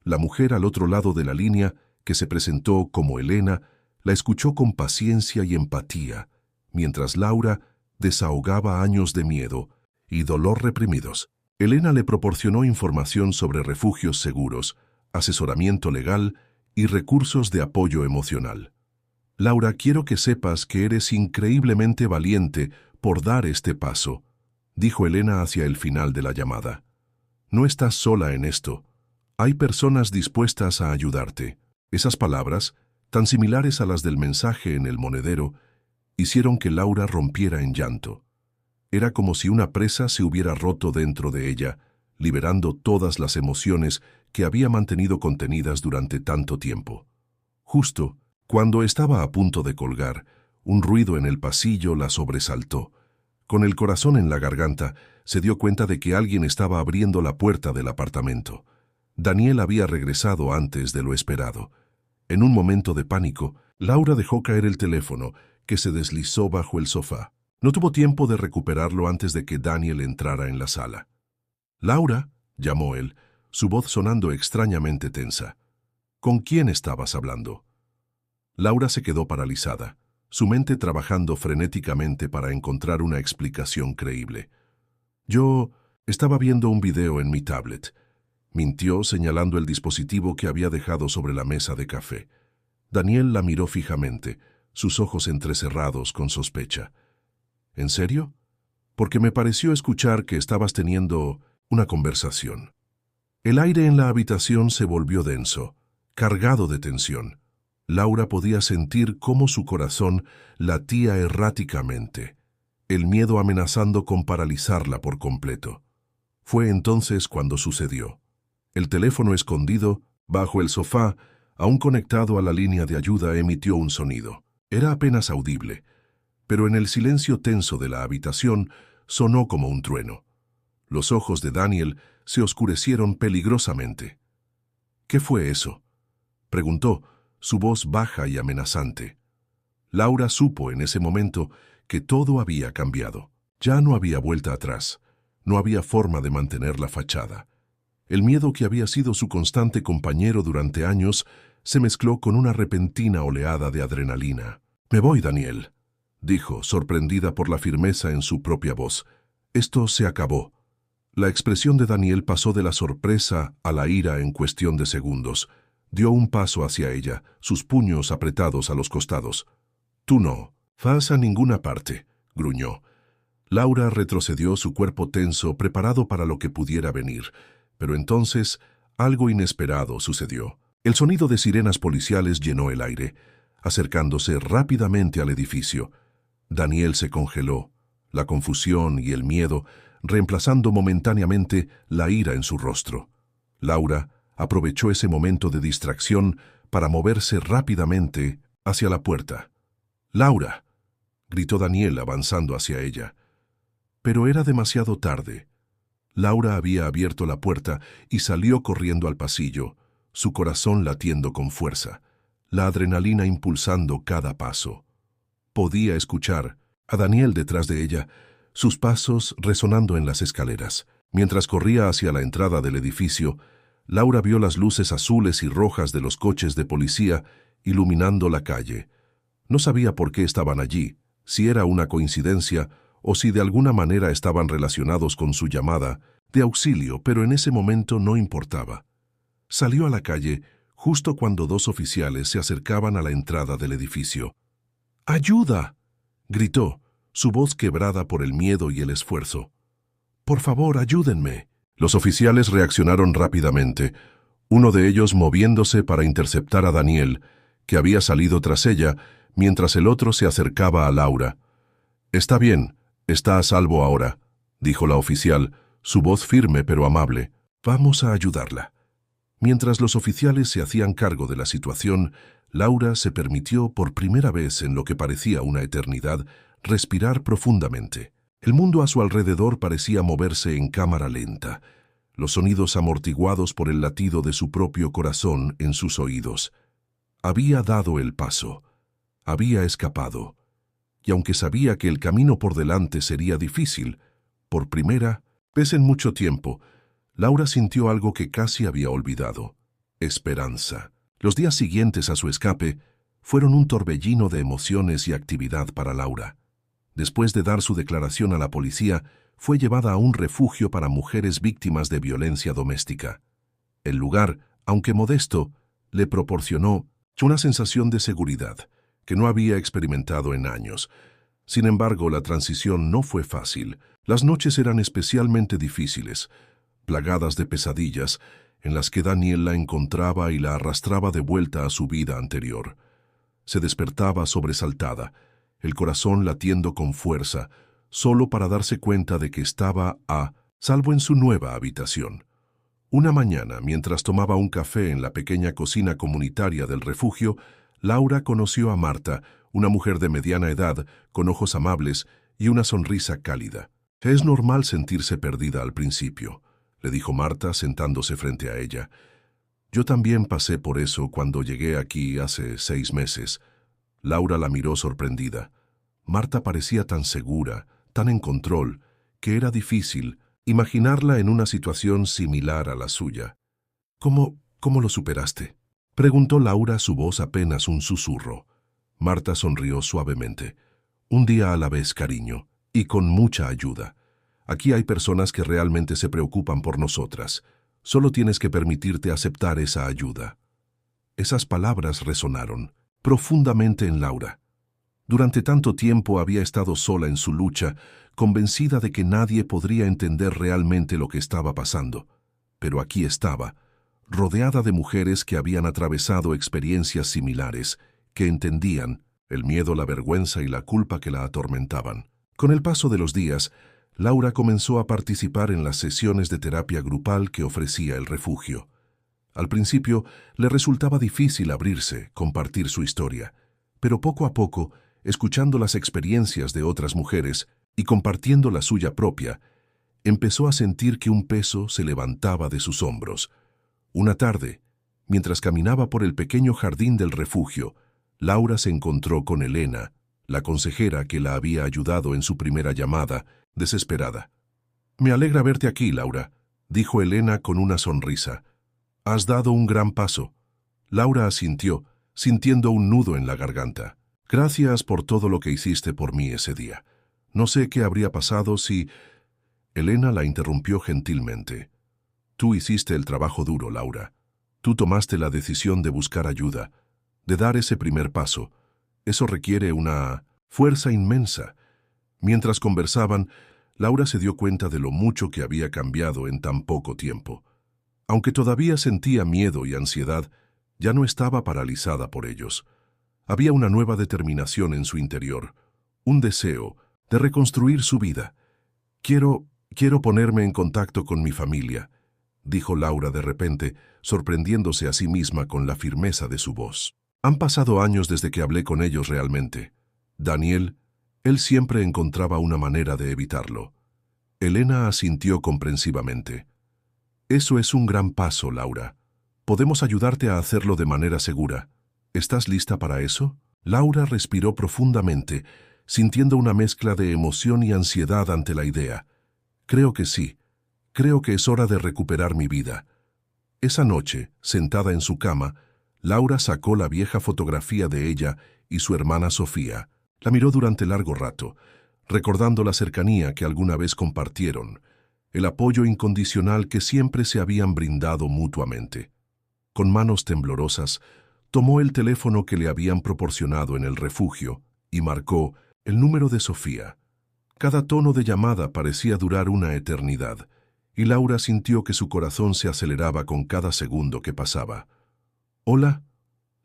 A: La mujer al otro lado de la línea, que se presentó como Elena, la escuchó con paciencia y empatía, mientras Laura desahogaba años de miedo y dolor reprimidos. Elena le proporcionó información sobre refugios seguros, asesoramiento legal y recursos de apoyo emocional. «Laura, quiero que sepas que eres increíblemente valiente por dar este paso», dijo Elena hacia el final de la llamada. «No estás sola en esto. Hay personas dispuestas a ayudarte». Esas palabras, tan similares a las del mensaje en el monedero, hicieron que Laura rompiera en llanto. Era como si una presa se hubiera roto dentro de ella, liberando todas las emociones que había mantenido contenidas durante tanto tiempo. Justo cuando estaba a punto de colgar, un ruido en el pasillo la sobresaltó. Con el corazón en la garganta, se dio cuenta de que alguien estaba abriendo la puerta del apartamento. Daniel había regresado antes de lo esperado. En un momento de pánico, Laura dejó caer el teléfono, que se deslizó bajo el sofá. No tuvo tiempo de recuperarlo antes de que Daniel entrara en la sala. «Laura», llamó él, su voz sonando extrañamente tensa. «¿Con quién estabas hablando?». Laura se quedó paralizada. su mente trabajando frenéticamente para encontrar una explicación creíble. Yo estaba viendo un video en mi tablet. Mintió señalando el dispositivo que había dejado sobre la mesa de café. Daniel la miró fijamente, sus ojos entrecerrados con sospecha. ¿En serio? Porque me pareció escuchar que estabas teniendo una conversación. El aire en la habitación se volvió denso, cargado de tensión. Laura podía sentir cómo su corazón latía erráticamente, el miedo amenazando con paralizarla por completo. Fue entonces cuando sucedió. El teléfono escondido, bajo el sofá, aún conectado a la línea de ayuda, emitió un sonido. Era apenas audible, pero en el silencio tenso de la habitación sonó como un trueno. Los ojos de Daniel se oscurecieron peligrosamente. ¿Qué fue eso?, preguntó, su voz baja y amenazante. Laura supo en ese momento que todo había cambiado. Ya no había vuelta atrás. No había forma de mantener la fachada. El miedo que había sido su constante compañero durante años se mezcló con una repentina oleada de adrenalina. «Me voy, Daniel», dijo, sorprendida por la firmeza en su propia voz. «Esto se acabó». La expresión de Daniel pasó de la sorpresa a la ira en cuestión de segundos. Dio un paso hacia ella, sus puños apretados a los costados. «Tú no vas a ninguna parte», gruñó. Laura retrocedió, su cuerpo tenso, preparado para lo que pudiera venir. Pero entonces algo inesperado sucedió. El sonido de sirenas policiales llenó el aire, acercándose rápidamente al edificio. Daniel se congeló, la confusión y el miedo reemplazando momentáneamente la ira en su rostro. Laura aprovechó ese momento de distracción para moverse rápidamente hacia la puerta. «¡Laura!», gritó Daniel avanzando hacia ella. Pero era demasiado tarde. Laura había abierto la puerta y salió corriendo al pasillo, su corazón latiendo con fuerza, la adrenalina impulsando cada paso. Podía escuchar a Daniel detrás de ella, sus pasos resonando en las escaleras. Mientras corría hacia la entrada del edificio, Laura vio las luces azules y rojas de los coches de policía iluminando la calle. No sabía por qué estaban allí, si era una coincidencia o si de alguna manera estaban relacionados con su llamada de auxilio, pero en ese momento no importaba. Salió a la calle justo cuando dos oficiales se acercaban a la entrada del edificio. «¡Ayuda!», gritó, su voz quebrada por el miedo y el esfuerzo. «Por favor, ayúdenme». Los oficiales reaccionaron rápidamente, uno de ellos moviéndose para interceptar a Daniel, que había salido tras ella, mientras el otro se acercaba a Laura. «Está bien, está a salvo ahora», dijo la oficial, su voz firme pero amable. «Vamos a ayudarla». Mientras los oficiales se hacían cargo de la situación, Laura se permitió por primera vez en lo que parecía una eternidad respirar profundamente. El mundo a su alrededor parecía moverse en cámara lenta, los sonidos amortiguados por el latido de su propio corazón en sus oídos. Había dado el paso, había escapado, y aunque sabía que el camino por delante sería difícil, por primera vez en mucho tiempo, Laura sintió algo que casi había olvidado: esperanza. Los días siguientes a su escape fueron un torbellino de emociones y actividad para Laura. Después de dar su declaración a la policía, fue llevada a un refugio para mujeres víctimas de violencia doméstica. El lugar, aunque modesto, le proporcionó una sensación de seguridad que no había experimentado en años. Sin embargo, la transición no fue fácil. Las noches eran especialmente difíciles, plagadas de pesadillas, en las que Daniel la encontraba y la arrastraba de vuelta a su vida anterior. Se despertaba sobresaltada, el corazón latiendo con fuerza, solo para darse cuenta de que estaba a salvo en su nueva habitación. Una mañana, mientras tomaba un café en la pequeña cocina comunitaria del refugio, Laura conoció a Marta, una mujer de mediana edad, con ojos amables y una sonrisa cálida. «Es normal sentirse perdida al principio», le dijo Marta sentándose frente a ella. «Yo también pasé por eso cuando llegué aquí hace 6 meses». Laura la miró sorprendida. Marta parecía tan segura, tan en control, que era difícil imaginarla en una situación similar a la suya. ¿Cómo lo superaste?», preguntó Laura, su voz apenas un susurro. Marta sonrió suavemente. Un día a la vez, cariño, y con mucha ayuda. Aquí hay personas que realmente se preocupan por nosotras. Solo tienes que permitirte aceptar esa ayuda. Esas palabras resonaron profundamente en Laura. Durante tanto tiempo había estado sola en su lucha, convencida de que nadie podría entender realmente lo que estaba pasando. Pero aquí estaba, rodeada de mujeres que habían atravesado experiencias similares, que entendían el miedo, la vergüenza y la culpa que la atormentaban. Con el paso de los días, Laura comenzó a participar en las sesiones de terapia grupal que ofrecía el refugio. Al principio le resultaba difícil abrirse, compartir su historia, pero poco a poco, escuchando las experiencias de otras mujeres y compartiendo la suya propia, empezó a sentir que un peso se levantaba de sus hombros. Una tarde, mientras caminaba por el pequeño jardín del refugio, Laura se encontró con Elena, la consejera que la había ayudado en su primera llamada, desesperada. «Me alegra verte aquí, Laura», dijo Elena con una sonrisa. «Has dado un gran paso». Laura asintió, sintiendo un nudo en la garganta. «Gracias por todo lo que hiciste por mí ese día. No sé qué habría pasado si...» Elena la interrumpió gentilmente. «Tú hiciste el trabajo duro, Laura. Tú tomaste la decisión de buscar ayuda, de dar ese primer paso. Eso requiere una fuerza inmensa». Mientras conversaban, Laura se dio cuenta de lo mucho que había cambiado en tan poco tiempo. Aunque todavía sentía miedo y ansiedad, ya no estaba paralizada por ellos. Había una nueva determinación en su interior, un deseo de reconstruir su vida. Quiero ponerme en contacto con mi familia», dijo Laura de repente, sorprendiéndose a sí misma con la firmeza de su voz. «Han pasado años desde que hablé con ellos realmente. Daniel, él siempre encontraba una manera de evitarlo». Elena asintió comprensivamente. «Eso es un gran paso, Laura. Podemos ayudarte a hacerlo de manera segura. ¿Estás lista para eso?» Laura respiró profundamente, sintiendo una mezcla de emoción y ansiedad ante la idea. «Creo que sí. Creo que es hora de recuperar mi vida». Esa noche, sentada en su cama, Laura sacó la vieja fotografía de ella y su hermana Sofía. La miró durante largo rato, recordando la cercanía que alguna vez compartieron, el apoyo incondicional que siempre se habían brindado mutuamente. Con manos temblorosas, tomó el teléfono que le habían proporcionado en el refugio y marcó el número de Sofía. Cada tono de llamada parecía durar una eternidad, y Laura sintió que su corazón se aceleraba con cada segundo que pasaba. «Hola».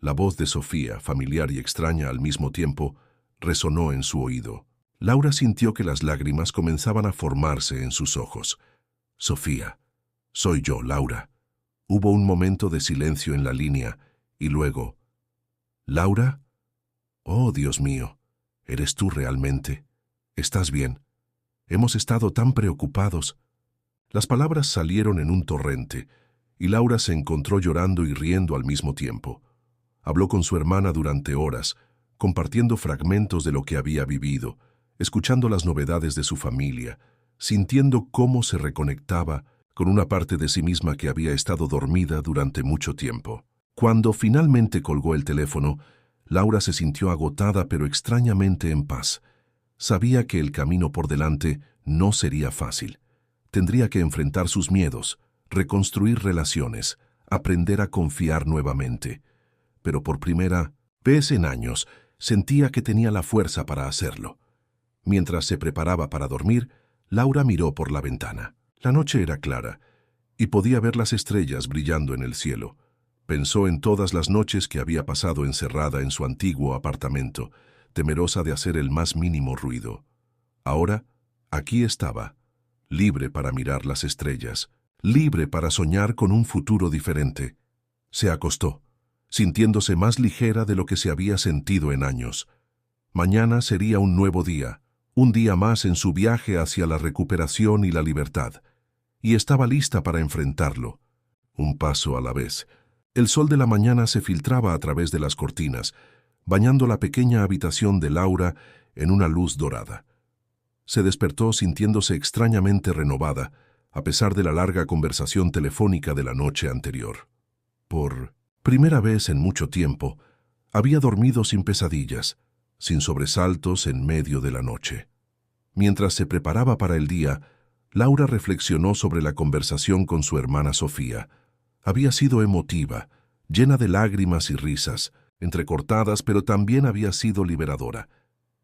A: La voz de Sofía, familiar y extraña al mismo tiempo, resonó en su oído. Laura sintió que las lágrimas comenzaban a formarse en sus ojos. «Sofía, soy yo, Laura». Hubo un momento de silencio en la línea, y luego, «¿Laura? Oh, Dios mío, ¿eres tú realmente? ¿Estás bien? Hemos estado tan preocupados». Las palabras salieron en un torrente, y Laura se encontró llorando y riendo al mismo tiempo. Habló con su hermana durante horas, compartiendo fragmentos de lo que había vivido, escuchando las novedades de su familia, sintiendo cómo se reconectaba con una parte de sí misma que había estado dormida durante mucho tiempo. Cuando finalmente colgó el teléfono, Laura se sintió agotada pero extrañamente en paz. Sabía que el camino por delante no sería fácil. Tendría que enfrentar sus miedos, reconstruir relaciones, aprender a confiar nuevamente. Pero por primera vez en años, sentía que tenía la fuerza para hacerlo. Mientras se preparaba para dormir, Laura miró por la ventana. La noche era clara, y podía ver las estrellas brillando en el cielo. Pensó en todas las noches que había pasado encerrada en su antiguo apartamento, temerosa de hacer el más mínimo ruido. Ahora, aquí estaba, libre para mirar las estrellas, libre para soñar con un futuro diferente. Se acostó, sintiéndose más ligera de lo que se había sentido en años. Mañana sería un nuevo día, un día más en su viaje hacia la recuperación y la libertad, y estaba lista para enfrentarlo, un paso a la vez. El sol de la mañana se filtraba a través de las cortinas, bañando la pequeña habitación de Laura en una luz dorada. Se despertó sintiéndose extrañamente renovada, a pesar de la larga conversación telefónica de la noche anterior. Por primera vez en mucho tiempo, Había dormido sin pesadillas, sin sobresaltos en medio de la noche. Mientras se preparaba para el día, Laura reflexionó sobre la conversación con su hermana Sofía. Había sido emotiva, llena de lágrimas y risas, entrecortadas, pero también había sido liberadora.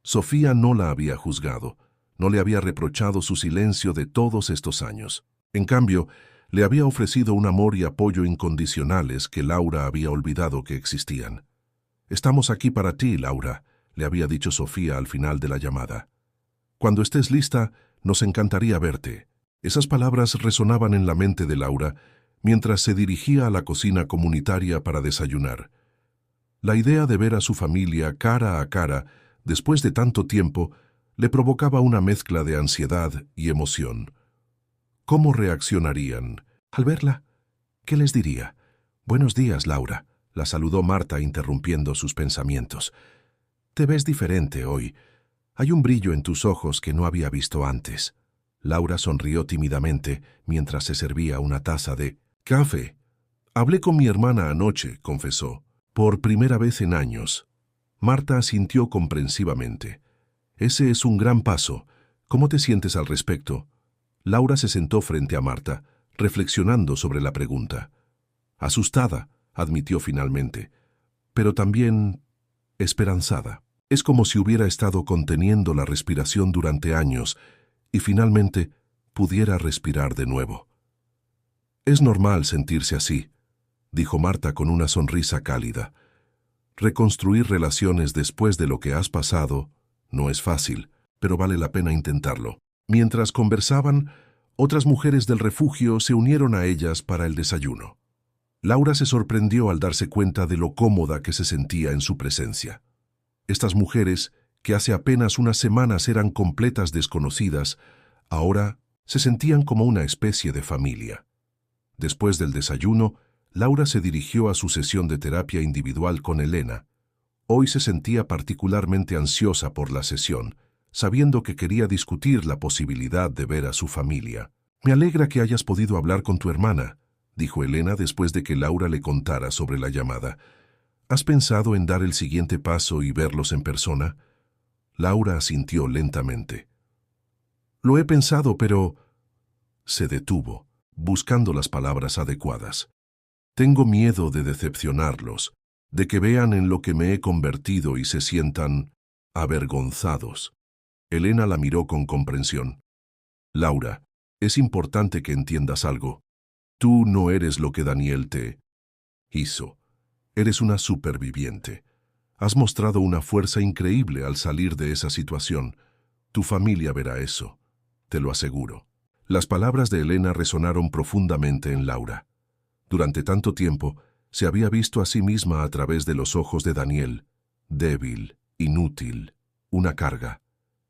A: Sofía no la había juzgado, no le había reprochado su silencio de todos estos años. En cambio, le había ofrecido un amor y apoyo incondicionales que Laura había olvidado que existían. «Estamos aquí para ti, Laura», le había dicho Sofía al final de la llamada. «Cuando estés lista, nos encantaría verte». Esas palabras resonaban en la mente de Laura mientras se dirigía a la cocina comunitaria para desayunar. La idea de ver a su familia cara a cara, después de tanto tiempo, le provocaba una mezcla de ansiedad y emoción. ¿Cómo reaccionarían al verla? ¿Qué les diría? «Buenos días, Laura», la saludó Marta interrumpiendo sus pensamientos. «Te ves diferente hoy. Hay un brillo en tus ojos que no había visto antes». Laura sonrió tímidamente mientras se servía una taza de café. «Hablé con mi hermana anoche», confesó. «Por primera vez en años». Marta asintió comprensivamente. «Ese es un gran paso. ¿Cómo te sientes al respecto?» Laura se sentó frente a Marta, reflexionando sobre la pregunta. «Asustada», admitió finalmente, «pero también esperanzada. Es como si hubiera estado conteniendo la respiración durante años y finalmente pudiera respirar de nuevo». «Es normal sentirse así», dijo Marta con una sonrisa cálida. «Reconstruir relaciones después de lo que has pasado no es fácil, pero vale la pena intentarlo». Mientras conversaban, otras mujeres del refugio se unieron a ellas para el desayuno. Laura se sorprendió al darse cuenta de lo cómoda que se sentía en su presencia. Estas mujeres, que hace apenas unas semanas eran completas desconocidas, ahora se sentían como una especie de familia. Después del desayuno, Laura se dirigió a su sesión de terapia individual con Elena. Hoy se sentía particularmente ansiosa por la sesión, sabiendo que quería discutir la posibilidad de ver a su familia. «Me alegra que hayas podido hablar con tu hermana», dijo Elena después de que Laura le contara sobre la llamada. «¿Has pensado en dar el siguiente paso y verlos en persona?» Laura asintió lentamente. «Lo he pensado, pero...» Se detuvo, buscando las palabras adecuadas. «Tengo miedo de decepcionarlos, de que vean en lo que me he convertido y se sientan avergonzados». Elena la miró con comprensión. «Laura, es importante que entiendas algo. Tú no eres lo que Daniel te hizo. Eres una superviviente. Has mostrado una fuerza increíble al salir de esa situación. Tu familia verá eso, te lo aseguro». Las palabras de Elena resonaron profundamente en Laura. Durante tanto tiempo, se había visto a sí misma a través de los ojos de Daniel, débil, inútil, una carga.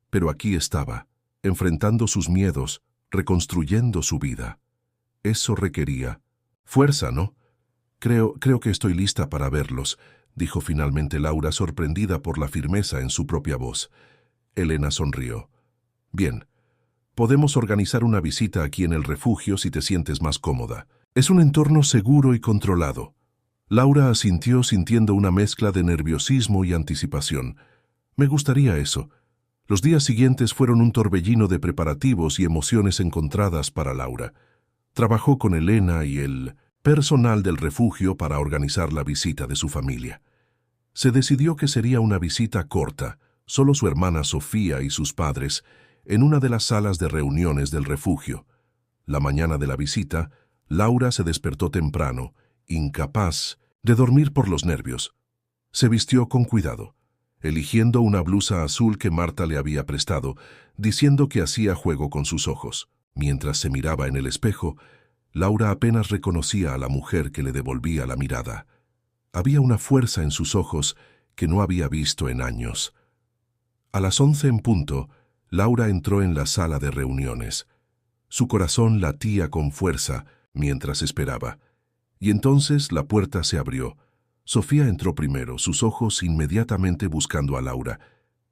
A: Pero aquí estaba, enfrentando sus miedos, reconstruyendo su vida. Eso requería fuerza, ¿no? Creo que estoy lista para verlos», dijo finalmente Laura, sorprendida por la firmeza en su propia voz. Elena sonrió. «Bien, podemos organizar una visita aquí en el refugio si te sientes más cómoda. Es un entorno seguro y controlado». Laura asintió sintiendo una mezcla de nerviosismo y anticipación. «Me gustaría eso». Los días siguientes fueron un torbellino de preparativos y emociones encontradas para Laura. Trabajó con Elena y el personal del refugio para organizar la visita de su familia. Se decidió que sería una visita corta, solo su hermana Sofía y sus padres, en una de las salas de reuniones del refugio. La mañana de la visita, Laura se despertó temprano, incapaz de dormir por los nervios. Se vistió con cuidado, eligiendo una blusa azul que Marta le había prestado, diciendo que hacía juego con sus ojos. Mientras se miraba en el espejo, Laura apenas reconocía a la mujer que le devolvía la mirada. Había una fuerza en sus ojos que no había visto en años. A las 11 en punto, Laura entró en la sala de reuniones. Su corazón latía con fuerza mientras esperaba. Y entonces la puerta se abrió. Sofía entró primero, sus ojos inmediatamente buscando a Laura.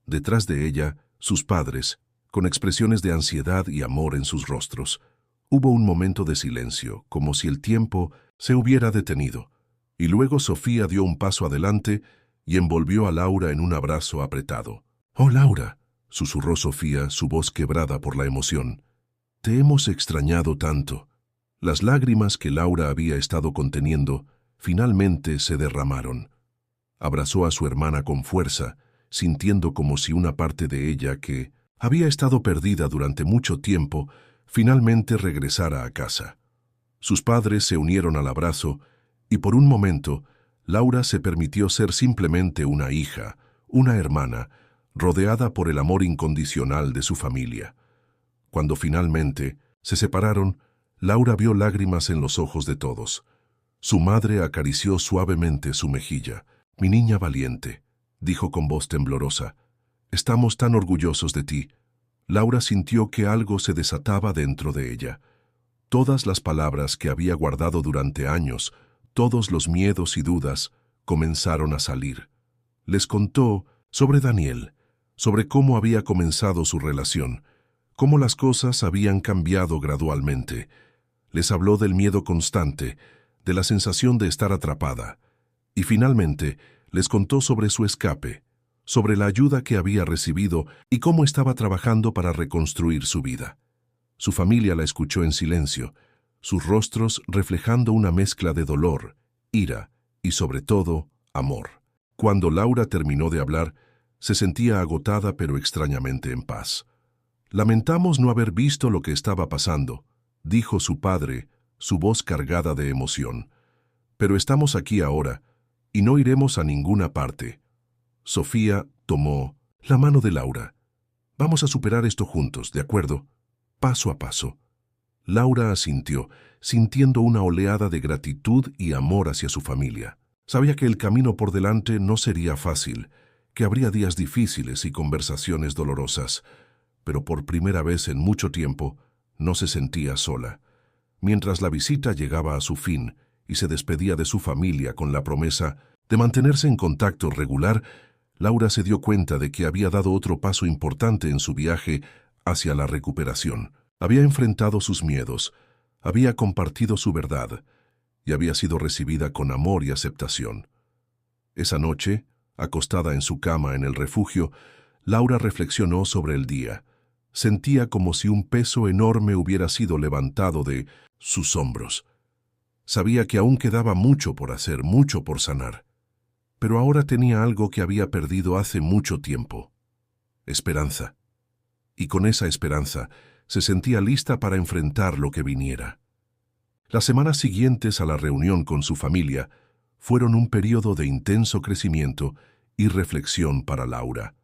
A: Detrás de ella, sus padres, con expresiones de ansiedad y amor en sus rostros. Hubo un momento de silencio, como si el tiempo se hubiera detenido. Y luego Sofía dio un paso adelante, y envolvió a Laura en un abrazo apretado. «Oh, Laura», susurró Sofía, su voz quebrada por la emoción. «Te hemos extrañado tanto». Las lágrimas que Laura había estado conteniendo finalmente se derramaron. Abrazó a su hermana con fuerza, sintiendo como si una parte de ella que había estado perdida durante mucho tiempo finalmente regresara a casa. Sus padres se unieron al abrazo y por un momento Laura se permitió ser simplemente una hija, una hermana, rodeada por el amor incondicional de su familia. Cuando finalmente se separaron, Laura vio lágrimas en los ojos de todos. Su madre acarició suavemente su mejilla. «Mi niña valiente», dijo con voz temblorosa, «estamos tan orgullosos de ti». Laura sintió que algo se desataba dentro de ella. Todas las palabras que había guardado durante años, todos los miedos y dudas, comenzaron a salir. Les contó sobre Daniel, sobre cómo había comenzado su relación, cómo las cosas habían cambiado gradualmente. Les habló del miedo constante, de la sensación de estar atrapada, y finalmente les contó sobre su escape, sobre la ayuda que había recibido y cómo estaba trabajando para reconstruir su vida. Su familia la escuchó en silencio, sus rostros reflejando una mezcla de dolor, ira y, sobre todo, amor. Cuando Laura terminó de hablar, se sentía agotada pero extrañamente en paz. «Lamentamos no haber visto lo que estaba pasando», dijo su padre, su voz cargada de emoción. «Pero estamos aquí ahora, y no iremos a ninguna parte». Sofía tomó la mano de Laura. «Vamos a superar esto juntos, ¿de acuerdo? Paso a paso». Laura asintió, sintiendo una oleada de gratitud y amor hacia su familia. Sabía que el camino por delante no sería fácil, que habría días difíciles y conversaciones dolorosas, pero por primera vez en mucho tiempo no se sentía sola. Mientras la visita llegaba a su fin y se despedía de su familia con la promesa de mantenerse en contacto regular, Laura se dio cuenta de que había dado otro paso importante en su viaje hacia la recuperación. Había enfrentado sus miedos, había compartido su verdad y había sido recibida con amor y aceptación. Esa noche, acostada en su cama en el refugio, Laura reflexionó sobre el día. Sentía como si un peso enorme hubiera sido levantado de sus hombros. Sabía que aún quedaba mucho por hacer, mucho por sanar. Pero ahora tenía algo que había perdido hace mucho tiempo: esperanza. Y con esa esperanza se sentía lista para enfrentar lo que viniera. Las semanas siguientes a la reunión con su familia fueron un periodo de intenso crecimiento y reflexión para Laura.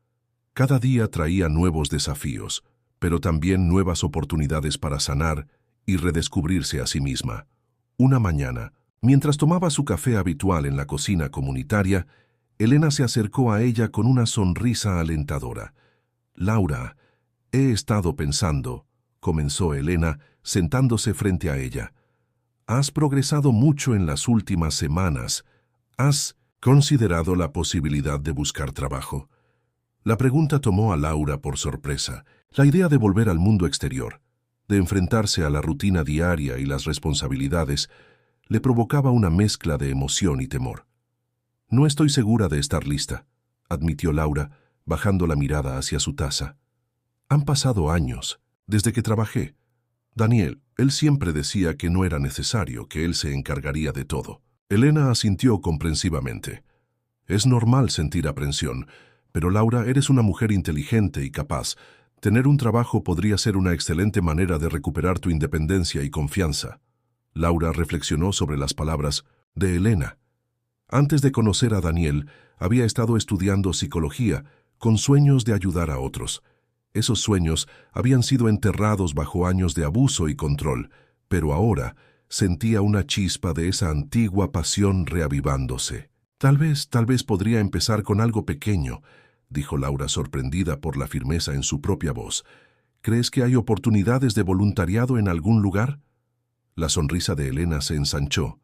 A: Cada día traía nuevos desafíos, pero también nuevas oportunidades para sanar y redescubrirse a sí misma. Una mañana, mientras tomaba su café habitual en la cocina comunitaria, Elena se acercó a ella con una sonrisa alentadora. «Laura, he estado pensando», comenzó Elena, sentándose frente a ella. «Has progresado mucho en las últimas semanas. ¿Has considerado la posibilidad de buscar trabajo?» La pregunta tomó a Laura por sorpresa. La idea de volver al mundo exterior, de enfrentarse a la rutina diaria y las responsabilidades, le provocaba una mezcla de emoción y temor. «No estoy segura de estar lista», admitió Laura, bajando la mirada hacia su taza. «Han pasado años, desde que trabajé. Daniel, él siempre decía que no era necesario, que él se encargaría de todo». Elena asintió comprensivamente. «Es normal sentir aprensión, pero Laura, eres una mujer inteligente y capaz. Tener un trabajo podría ser una excelente manera de recuperar tu independencia y confianza». Laura reflexionó sobre las palabras de Elena. Antes de conocer a Daniel, había estado estudiando psicología, con sueños de ayudar a otros. Esos sueños habían sido enterrados bajo años de abuso y control, pero ahora sentía una chispa de esa antigua pasión reavivándose. Tal vez podría empezar con algo pequeño», dijo Laura, sorprendida por la firmeza en su propia voz. «¿Crees que hay oportunidades de voluntariado en algún lugar?» La sonrisa de Elena se ensanchó.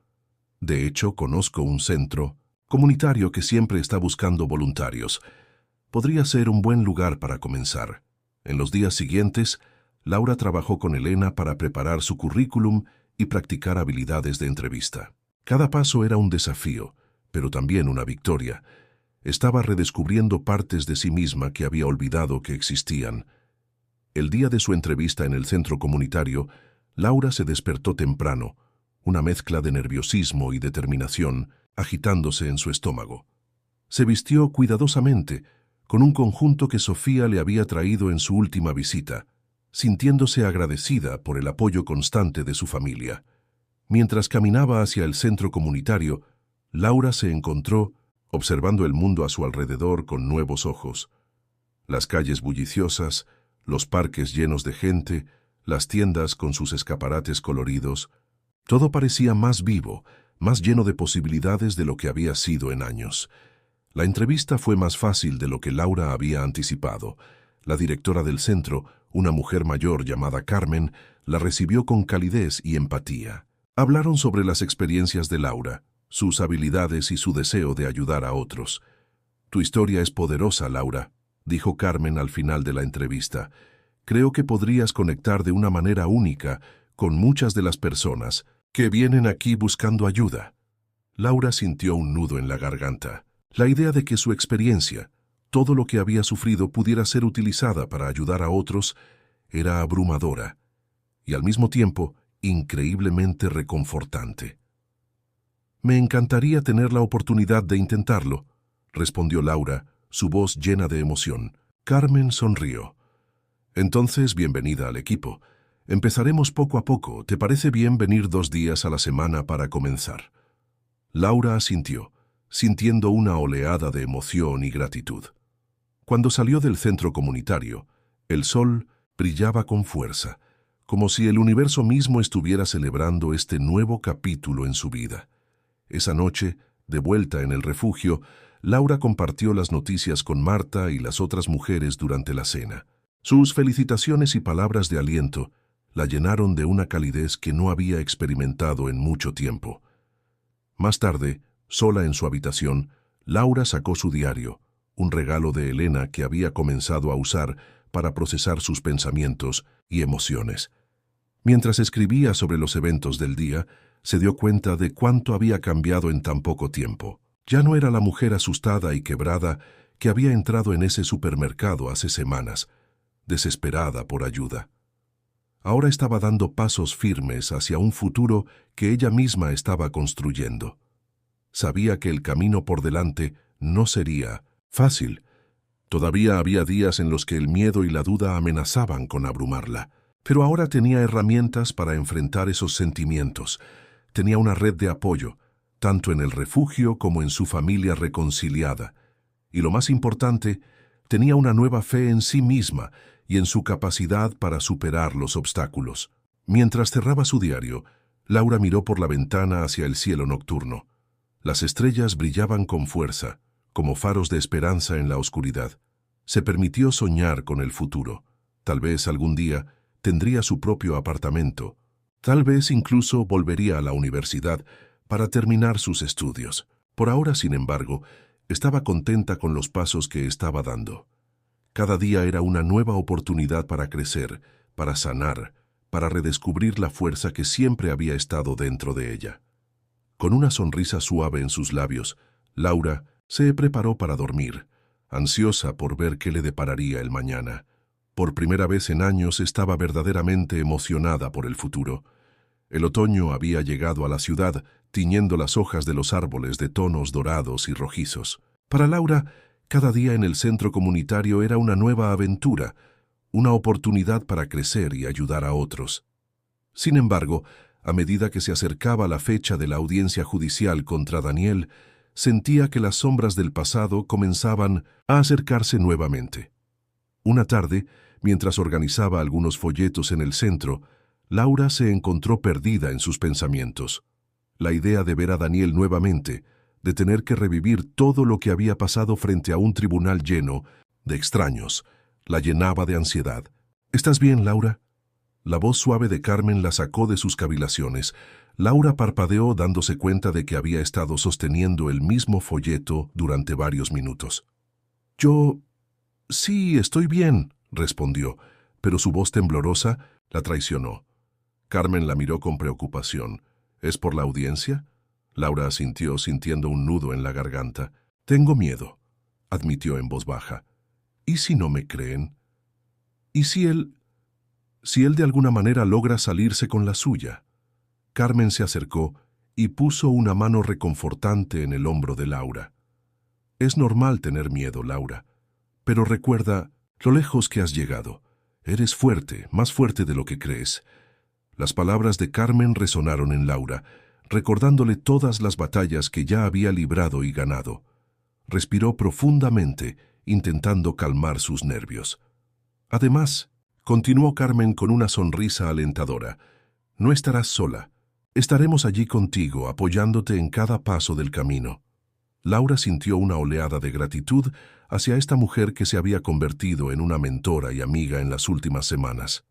A: «De hecho, conozco un centro comunitario que siempre está buscando voluntarios. Podría ser un buen lugar para comenzar». En los días siguientes, Laura trabajó con Elena para preparar su currículum y practicar habilidades de entrevista. Cada paso era un desafío, pero también una victoria. estaba redescubriendo partes de sí misma que había olvidado que existían. El día de su entrevista en el centro comunitario, Laura se despertó temprano, una mezcla de nerviosismo y determinación agitándose en su estómago. Se vistió cuidadosamente, con un conjunto que Sofía le había traído en su última visita, sintiéndose agradecida por el apoyo constante de su familia. Mientras caminaba hacia el centro comunitario, Laura se encontró observando el mundo a su alrededor con nuevos ojos. Las calles bulliciosas, los parques llenos de gente, las tiendas con sus escaparates coloridos, todo parecía más vivo, más lleno de posibilidades de lo que había sido en años. La entrevista fue más fácil de lo que Laura había anticipado. La directora del centro, una mujer mayor llamada Carmen, la recibió con calidez y empatía. Hablaron sobre las experiencias de Laura, sus habilidades y su deseo de ayudar a otros. «Tu historia es poderosa, Laura», dijo Carmen al final de la entrevista. «Creo que podrías conectar de una manera única con muchas de las personas que vienen aquí buscando ayuda». Laura sintió un nudo en la garganta. La idea de que su experiencia, todo lo que había sufrido, pudiera ser utilizada para ayudar a otros, era abrumadora y al mismo tiempo increíblemente reconfortante. «Me encantaría tener la oportunidad de intentarlo», respondió Laura, su voz llena de emoción. Carmen sonrió. «Entonces, bienvenida al equipo. Empezaremos poco a poco. ¿Te parece bien venir 2 días a la semana para comenzar?» Laura asintió, sintiendo una oleada de emoción y gratitud. Cuando salió del centro comunitario, el sol brillaba con fuerza, como si el universo mismo estuviera celebrando este nuevo capítulo en su vida. Esa noche, de vuelta en el refugio, Laura compartió las noticias con Marta y las otras mujeres durante la cena. Sus felicitaciones y palabras de aliento la llenaron de una calidez que no había experimentado en mucho tiempo. Más tarde, sola en su habitación, Laura sacó su diario, un regalo de Elena que había comenzado a usar para procesar sus pensamientos y emociones. Mientras escribía sobre los eventos del día, se dio cuenta de cuánto había cambiado en tan poco tiempo. Ya no era la mujer asustada y quebrada que había entrado en ese supermercado hace semanas, desesperada por ayuda. Ahora estaba dando pasos firmes hacia un futuro que ella misma estaba construyendo. Sabía que el camino por delante no sería fácil. Todavía había días en los que el miedo y la duda amenazaban con abrumarla, pero ahora tenía herramientas para enfrentar esos sentimientos. Tenía una red de apoyo, tanto en el refugio como en su familia reconciliada. Y lo más importante, tenía una nueva fe en sí misma y en su capacidad para superar los obstáculos. Mientras cerraba su diario, Laura miró por la ventana hacia el cielo nocturno. Las estrellas brillaban con fuerza, como faros de esperanza en la oscuridad. Se permitió soñar con el futuro. Tal vez algún día tendría su propio apartamento. Tal vez incluso volvería a la universidad para terminar sus estudios. Por ahora, sin embargo, estaba contenta con los pasos que estaba dando. Cada día era una nueva oportunidad para crecer, para sanar, para redescubrir la fuerza que siempre había estado dentro de ella. Con una sonrisa suave en sus labios, Laura se preparó para dormir, ansiosa por ver qué le depararía el mañana. Por primera vez en años estaba verdaderamente emocionada por el futuro. El otoño había llegado a la ciudad, tiñendo las hojas de los árboles de tonos dorados y rojizos. Para Laura, cada día en el centro comunitario era una nueva aventura, una oportunidad para crecer y ayudar a otros. Sin embargo, a medida que se acercaba la fecha de la audiencia judicial contra Daniel, sentía que las sombras del pasado comenzaban a acercarse nuevamente. Una tarde, mientras organizaba algunos folletos en el centro, Laura se encontró perdida en sus pensamientos. La idea de ver a Daniel nuevamente, de tener que revivir todo lo que había pasado frente a un tribunal lleno de extraños, la llenaba de ansiedad. «¿Estás bien, Laura?» La voz suave de Carmen la sacó de sus cavilaciones. Laura parpadeó dándose cuenta de que había estado sosteniendo el mismo folleto durante varios minutos. «Yo... sí, estoy bien», respondió, pero su voz temblorosa la traicionó. Carmen la miró con preocupación. «¿Es por la audiencia?» Laura asintió, sintiendo un nudo en la garganta. «Tengo miedo», admitió en voz baja. ¿Y si no me creen? ¿Y si él de alguna manera logra salirse con la suya? Carmen se acercó y puso una mano reconfortante en el hombro de Laura. Es normal tener miedo, Laura, pero recuerda lo lejos que has llegado. Eres fuerte, más fuerte de lo que crees. Las palabras de Carmen resonaron en Laura, recordándole todas las batallas que ya había librado y ganado. Respiró profundamente, intentando calmar sus nervios. Además, continuó Carmen con una sonrisa alentadora, no estarás sola. Estaremos allí contigo, apoyándote en cada paso del camino. Laura sintió una oleada de gratitud hacia esta mujer que se había convertido en una mentora y amiga en las últimas semanas.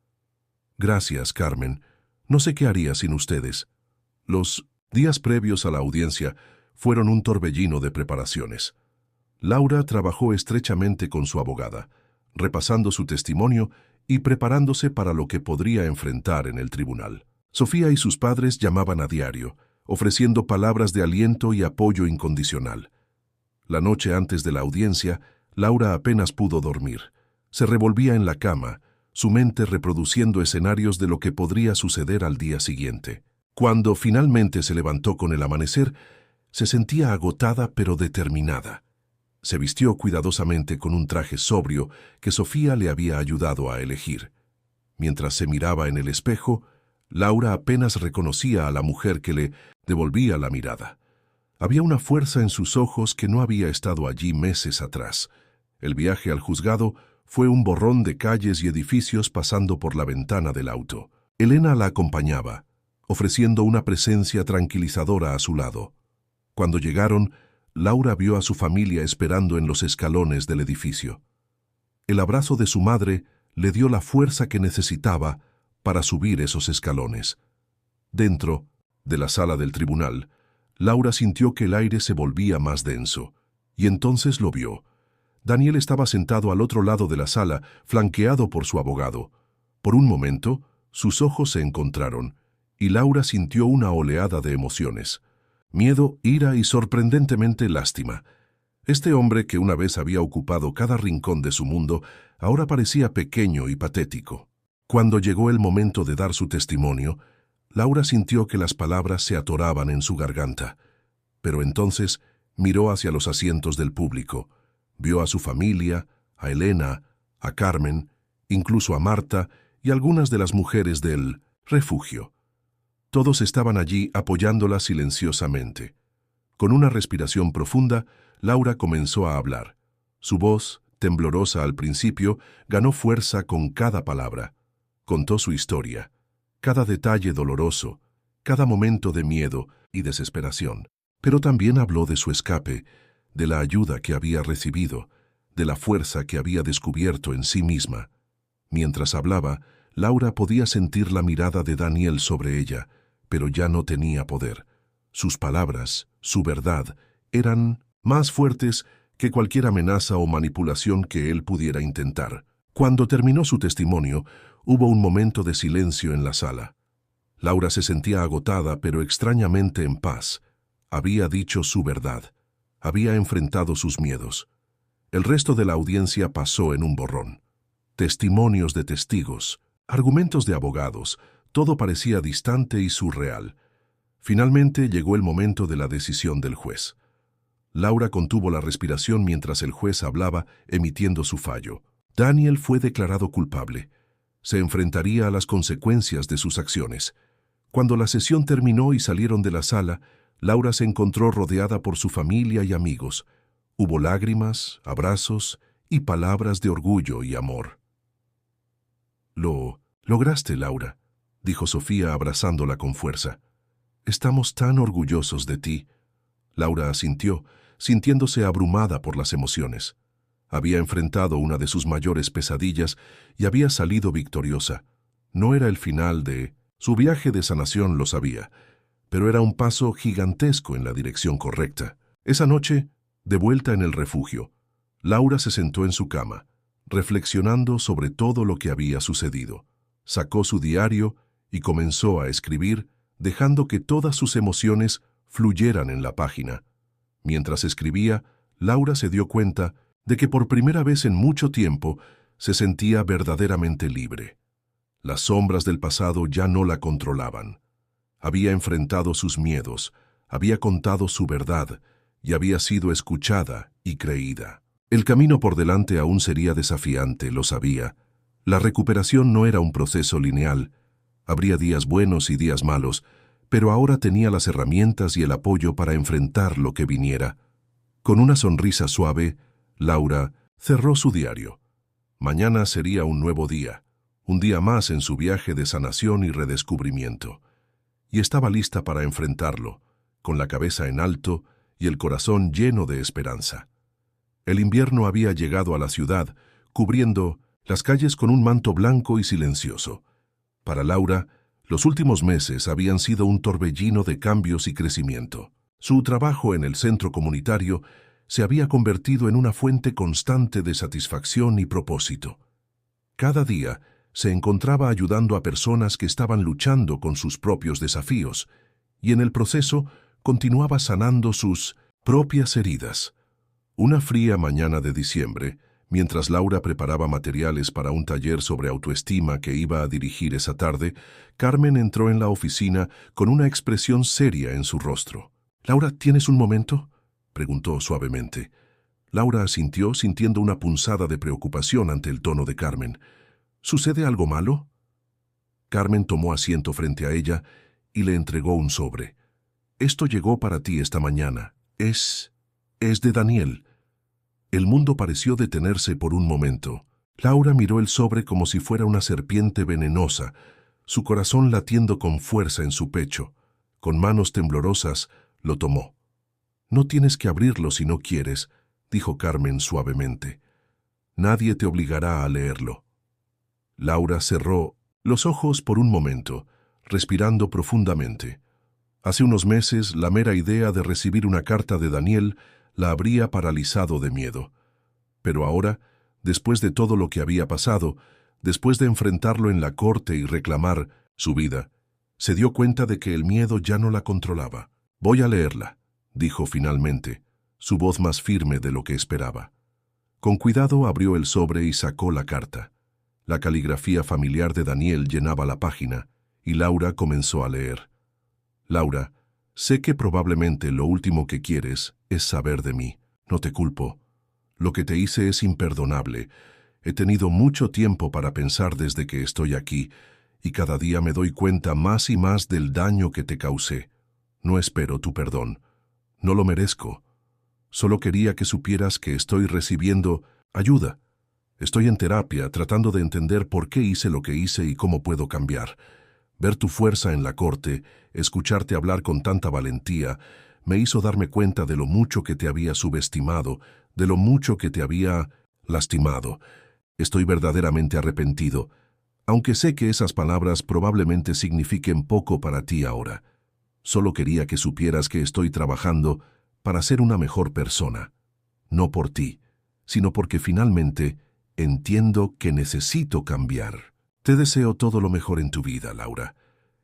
A: Gracias, Carmen. No sé qué haría sin ustedes. Los días previos a la audiencia fueron un torbellino de preparaciones. Laura trabajó estrechamente con su abogada, repasando su testimonio y preparándose para lo que podría enfrentar en el tribunal. Sofía y sus padres llamaban a diario, ofreciendo palabras de aliento y apoyo incondicional. La noche antes de la audiencia, Laura apenas pudo dormir. Se revolvía en la cama, su mente reproduciendo escenarios de lo que podría suceder al día siguiente. Cuando finalmente se levantó con el amanecer, se sentía agotada pero determinada. Se vistió cuidadosamente con un traje sobrio que Sofía le había ayudado a elegir. Mientras se miraba en el espejo, Laura apenas reconocía a la mujer que le devolvía la mirada. Había una fuerza en sus ojos que no había estado allí meses atrás. El viaje al juzgado fue un borrón de calles y edificios pasando por la ventana del auto. Elena la acompañaba, ofreciendo una presencia tranquilizadora a su lado. Cuando llegaron, Laura vio a su familia esperando en los escalones del edificio. El abrazo de su madre le dio la fuerza que necesitaba para subir esos escalones. Dentro de la sala del tribunal, Laura sintió que el aire se volvía más denso, y entonces lo vio. Daniel estaba sentado al otro lado de la sala, flanqueado por su abogado. Por un momento, sus ojos se encontraron, y Laura sintió una oleada de emociones. Miedo, ira y sorprendentemente lástima. Este hombre que una vez había ocupado cada rincón de su mundo, ahora parecía pequeño y patético. Cuando llegó el momento de dar su testimonio, Laura sintió que las palabras se atoraban en su garganta. Pero entonces miró hacia los asientos del público. Vio a su familia, a Elena, a Carmen, incluso a Marta y algunas de las mujeres del refugio. Todos estaban allí apoyándola silenciosamente. Con una respiración profunda, Laura comenzó a hablar. Su voz, temblorosa al principio, ganó fuerza con cada palabra. Contó su historia, cada detalle doloroso, cada momento de miedo y desesperación. Pero también habló de su escape, de la ayuda que había recibido, de la fuerza que había descubierto en sí misma. Mientras hablaba, Laura podía sentir la mirada de Daniel sobre ella, pero ya no tenía poder. Sus palabras, su verdad, eran más fuertes que cualquier amenaza o manipulación que él pudiera intentar. Cuando terminó su testimonio, hubo un momento de silencio en la sala. Laura se sentía agotada, pero extrañamente en paz. Había dicho su verdad. Había enfrentado sus miedos. El resto de la audiencia pasó en un borrón. Testimonios de testigos, argumentos de abogados, todo parecía distante y surreal. Finalmente llegó el momento de la decisión del juez. Laura contuvo la respiración mientras el juez hablaba, emitiendo su fallo. Daniel fue declarado culpable. Se enfrentaría a las consecuencias de sus acciones. Cuando la sesión terminó y salieron de la sala, Laura se encontró rodeada por su familia y amigos. Hubo lágrimas, abrazos y palabras de orgullo y amor. «Lo lograste, Laura», dijo Sofía abrazándola con fuerza. «Estamos tan orgullosos de ti». Laura asintió, sintiéndose abrumada por las emociones. Había enfrentado una de sus mayores pesadillas y había salido victoriosa. No era el final de su viaje de sanación, lo sabía, pero era un paso gigantesco en la dirección correcta. Esa noche, de vuelta en el refugio, Laura se sentó en su cama, reflexionando sobre todo lo que había sucedido. Sacó su diario y comenzó a escribir, dejando que todas sus emociones fluyeran en la página. Mientras escribía, Laura se dio cuenta de que por primera vez en mucho tiempo se sentía verdaderamente libre. Las sombras del pasado ya no la controlaban. Había enfrentado sus miedos, había contado su verdad y había sido escuchada y creída. El camino por delante aún sería desafiante, lo sabía. La recuperación no era un proceso lineal. Habría días buenos y días malos, pero ahora tenía las herramientas y el apoyo para enfrentar lo que viniera. Con una sonrisa suave, Laura cerró su diario. Mañana sería un nuevo día, un día más en su viaje de sanación y redescubrimiento. Y estaba lista para enfrentarlo, con la cabeza en alto y el corazón lleno de esperanza. El invierno había llegado a la ciudad, cubriendo las calles con un manto blanco y silencioso. Para Laura, los últimos meses habían sido un torbellino de cambios y crecimiento. Su trabajo en el centro comunitario se había convertido en una fuente constante de satisfacción y propósito. Cada día se encontraba ayudando a personas que estaban luchando con sus propios desafíos, y en el proceso continuaba sanando sus propias heridas. Una fría mañana de diciembre, mientras Laura preparaba materiales para un taller sobre autoestima que iba a dirigir esa tarde, Carmen entró en la oficina con una expresión seria en su rostro. «Laura, ¿tienes un momento?», preguntó suavemente. Laura asintió, sintiendo una punzada de preocupación ante el tono de Carmen. «¿Sucede algo malo?». Carmen tomó asiento frente a ella y le entregó un sobre. «Esto llegó para ti esta mañana. Es de Daniel». El mundo pareció detenerse por un momento. Laura miró el sobre como si fuera una serpiente venenosa, su corazón latiendo con fuerza en su pecho. Con manos temblorosas, lo tomó. «No tienes que abrirlo si no quieres», dijo Carmen suavemente. «Nadie te obligará a leerlo». Laura cerró los ojos por un momento, respirando profundamente. Hace unos meses, la mera idea de recibir una carta de Daniel la habría paralizado de miedo. Pero ahora, después de todo lo que había pasado, después de enfrentarlo en la corte y reclamar su vida, se dio cuenta de que el miedo ya no la controlaba. «Voy a leerla», dijo finalmente, su voz más firme de lo que esperaba. Con cuidado abrió el sobre y sacó la carta. La caligrafía familiar de Daniel llenaba la página, y Laura comenzó a leer. «Laura, sé que probablemente lo último que quieres es saber de mí. No te culpo. Lo que te hice es imperdonable. He tenido mucho tiempo para pensar desde que estoy aquí, y cada día me doy cuenta más y más del daño que te causé. No espero tu perdón. No lo merezco. Solo quería que supieras que estoy recibiendo ayuda. Estoy en terapia tratando de entender por qué hice lo que hice y cómo puedo cambiar. Ver tu fuerza en la corte, escucharte hablar con tanta valentía, me hizo darme cuenta de lo mucho que te había subestimado, de lo mucho que te había lastimado. Estoy verdaderamente arrepentido, aunque sé que esas palabras probablemente signifiquen poco para ti ahora. Solo quería que supieras que estoy trabajando para ser una mejor persona. No por ti, sino porque finalmente entiendo que necesito cambiar. Te deseo todo lo mejor en tu vida, Laura.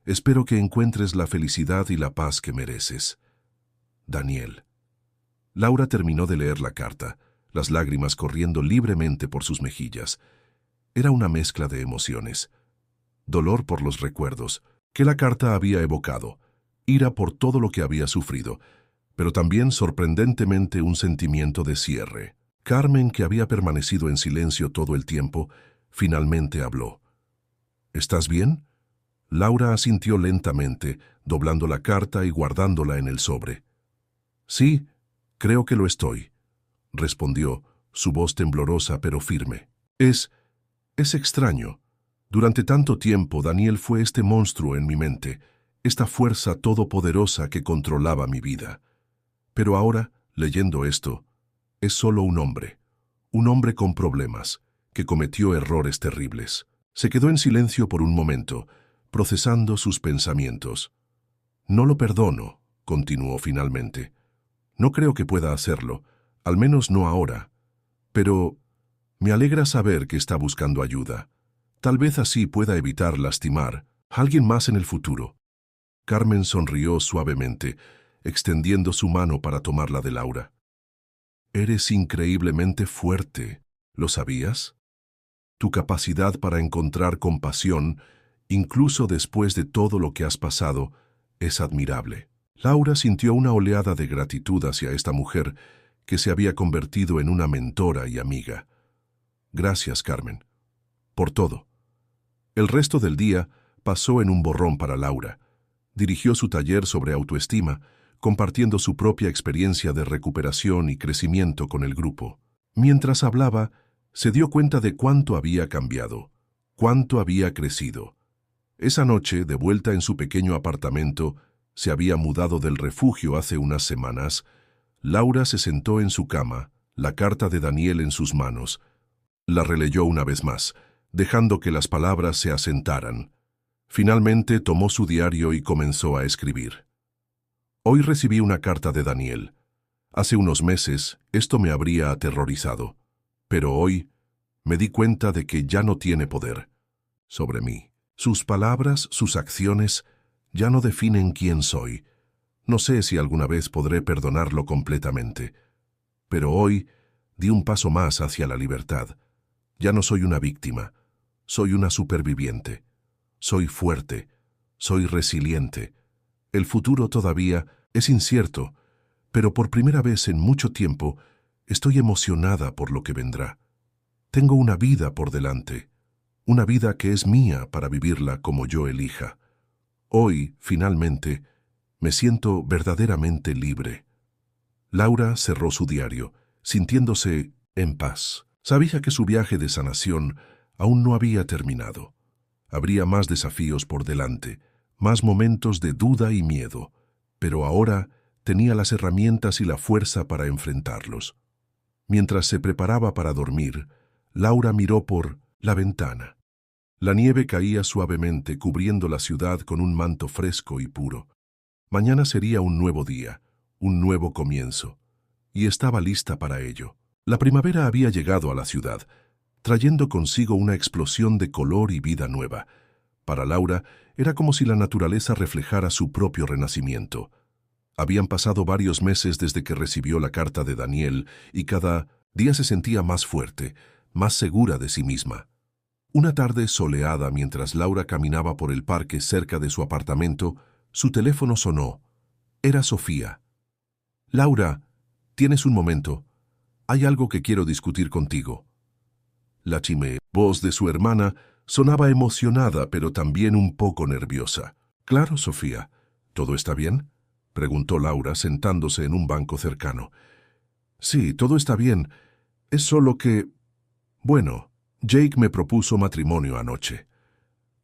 A: Espero que encuentres la felicidad y la paz que mereces. Daniel». Laura terminó de leer la carta, las lágrimas corriendo libremente por sus mejillas. Era una mezcla de emociones. Dolor por los recuerdos que la carta había evocado, ira por todo lo que había sufrido, pero también sorprendentemente un sentimiento de cierre. Carmen, que había permanecido en silencio todo el tiempo, finalmente habló. «¿Estás bien?». Laura asintió lentamente, doblando la carta y guardándola en el sobre. «Sí, creo que lo estoy», respondió, su voz temblorosa pero firme. Es extraño. Durante tanto tiempo Daniel fue este monstruo en mi mente, esta fuerza todopoderosa que controlaba mi vida. Pero ahora, leyendo esto, es solo un hombre con problemas, que cometió errores terribles. Se quedó en silencio por un momento, procesando sus pensamientos. «No lo perdono», continuó finalmente. «No creo que pueda hacerlo, al menos no ahora. Pero me alegra saber que está buscando ayuda. Tal vez así pueda evitar lastimar a alguien más en el futuro». Carmen sonrió suavemente, extendiendo su mano para tomarla de Laura. Eres increíblemente fuerte. ¿Lo sabías? Tu capacidad para encontrar compasión, incluso después de todo lo que has pasado, es admirable. Laura sintió una oleada de gratitud hacia esta mujer que se había convertido en una mentora y amiga. Gracias, Carmen, por todo. El resto del día pasó en un borrón para Laura. Dirigió su taller sobre autoestima, compartiendo su propia experiencia de recuperación y crecimiento con el grupo. Mientras hablaba, se dio cuenta de cuánto había cambiado, cuánto había crecido. Esa noche, de vuelta en su pequeño apartamento, se había mudado del refugio hace unas semanas. Laura se sentó en su cama, la carta de Daniel en sus manos. La releyó una vez más, dejando que las palabras se asentaran. Finalmente tomó su diario y comenzó a escribir. Hoy recibí una carta de Daniel. Hace unos meses esto me habría aterrorizado, pero hoy me di cuenta de que ya no tiene poder sobre mí. Sus palabras, sus acciones, ya no definen quién soy. No sé si alguna vez podré perdonarlo completamente, pero hoy di un paso más hacia la libertad. Ya no soy una víctima, soy una superviviente. Soy fuerte, soy resiliente. El futuro todavía es incierto, pero por primera vez en mucho tiempo estoy emocionada por lo que vendrá. Tengo una vida por delante, una vida que es mía para vivirla como yo elija. Hoy, finalmente, me siento verdaderamente libre. Laura cerró su diario, sintiéndose en paz. Sabía que su viaje de sanación aún no había terminado. Habría más desafíos por delante, más momentos de duda y miedo, pero ahora tenía las herramientas y la fuerza para enfrentarlos. Mientras se preparaba para dormir, Laura miró por la ventana. La nieve caía suavemente, cubriendo la ciudad con un manto fresco y puro. Mañana sería un nuevo día, un nuevo comienzo, y estaba lista para ello. La primavera había llegado a la ciudad, trayendo consigo una explosión de color y vida nueva. Para Laura, era como si la naturaleza reflejara su propio renacimiento. Habían pasado varios meses desde que recibió la carta de Daniel y cada día se sentía más fuerte, más segura de sí misma. Una tarde soleada, mientras Laura caminaba por el parque cerca de su apartamento, su teléfono sonó. Era Sofía. «Laura, ¿tienes un momento? Hay algo que quiero discutir contigo». La voz de su hermana sonaba emocionada, pero también un poco nerviosa. «Claro, Sofía. ¿Todo está bien?», preguntó Laura, sentándose en un banco cercano. «Sí, todo está bien. Es solo que... Bueno, Jake me propuso matrimonio anoche».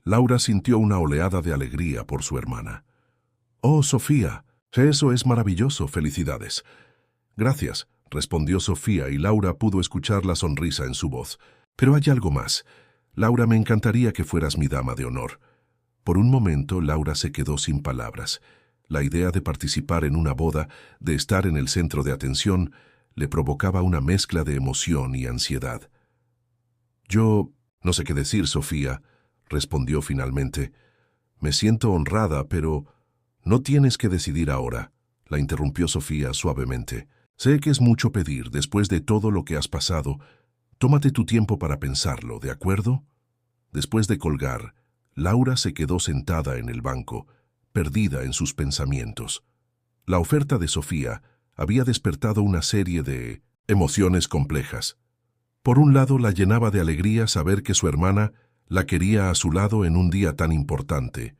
A: Laura sintió una oleada de alegría por su hermana. «Oh, Sofía, eso es maravilloso. Felicidades». «Gracias», respondió Sofía, y Laura pudo escuchar la sonrisa en su voz. «Pero hay algo más. Laura, me encantaría que fueras mi dama de honor». Por un momento, Laura se quedó sin palabras. La idea de participar en una boda, de estar en el centro de atención, le provocaba una mezcla de emoción y ansiedad. «Yo no sé qué decir, Sofía», respondió finalmente. «Me siento honrada, pero no tienes que decidir ahora», la interrumpió Sofía suavemente. «Sé que es mucho pedir después de todo lo que has pasado. Tómate tu tiempo para pensarlo, ¿de acuerdo?». Después de colgar, Laura se quedó sentada en el banco, perdida en sus pensamientos. La oferta de Sofía había despertado una serie de emociones complejas. Por un lado, la llenaba de alegría saber que su hermana la quería a su lado en un día tan importante.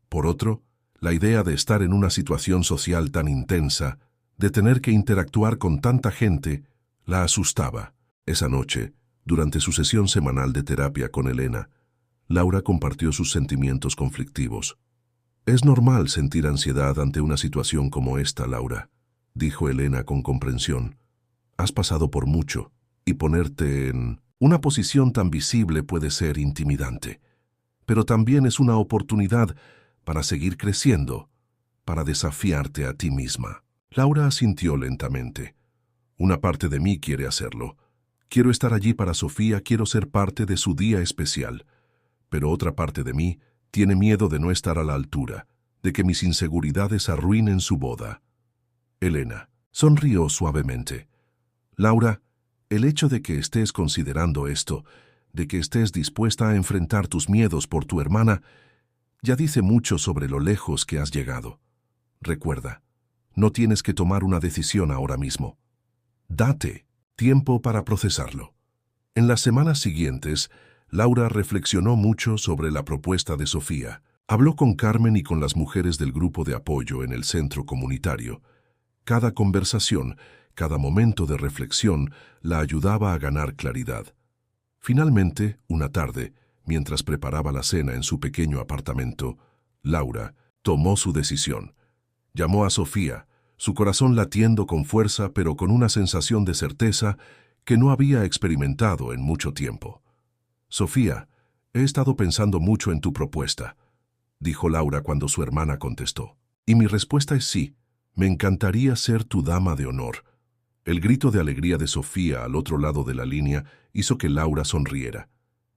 A: Por otro, la idea de estar en una situación social tan intensa, de tener que interactuar con tanta gente, la asustaba. Esa noche, durante su sesión semanal de terapia con Elena, Laura compartió sus sentimientos conflictivos. «Es normal sentir ansiedad ante una situación como esta, Laura», dijo Elena con comprensión. «Has pasado por mucho, y ponerte en una posición tan visible puede ser intimidante. Pero también es una oportunidad para seguir creciendo, para desafiarte a ti misma». Laura asintió lentamente. «Una parte de mí quiere hacerlo. Quiero estar allí para Sofía, quiero ser parte de su día especial. Pero otra parte de mí tiene miedo de no estar a la altura, de que mis inseguridades arruinen su boda». Elena sonrió suavemente. Laura, el hecho de que estés considerando esto, de que estés dispuesta a enfrentar tus miedos por tu hermana, ya dice mucho sobre lo lejos que has llegado. Recuerda, no tienes que tomar una decisión ahora mismo. Date tiempo para procesarlo. En las semanas siguientes, Laura reflexionó mucho sobre la propuesta de Sofía. Habló con Carmen y con las mujeres del grupo de apoyo en el centro comunitario. Cada conversación, cada momento de reflexión la ayudaba a ganar claridad. Finalmente, una tarde, mientras preparaba la cena en su pequeño apartamento, Laura tomó su decisión. Llamó a Sofía, su corazón latiendo con fuerza pero con una sensación de certeza que no había experimentado en mucho tiempo. «Sofía, he estado pensando mucho en tu propuesta», dijo Laura cuando su hermana contestó. «Y mi respuesta es sí, me encantaría ser tu dama de honor». El grito de alegría de Sofía al otro lado de la línea hizo que Laura sonriera.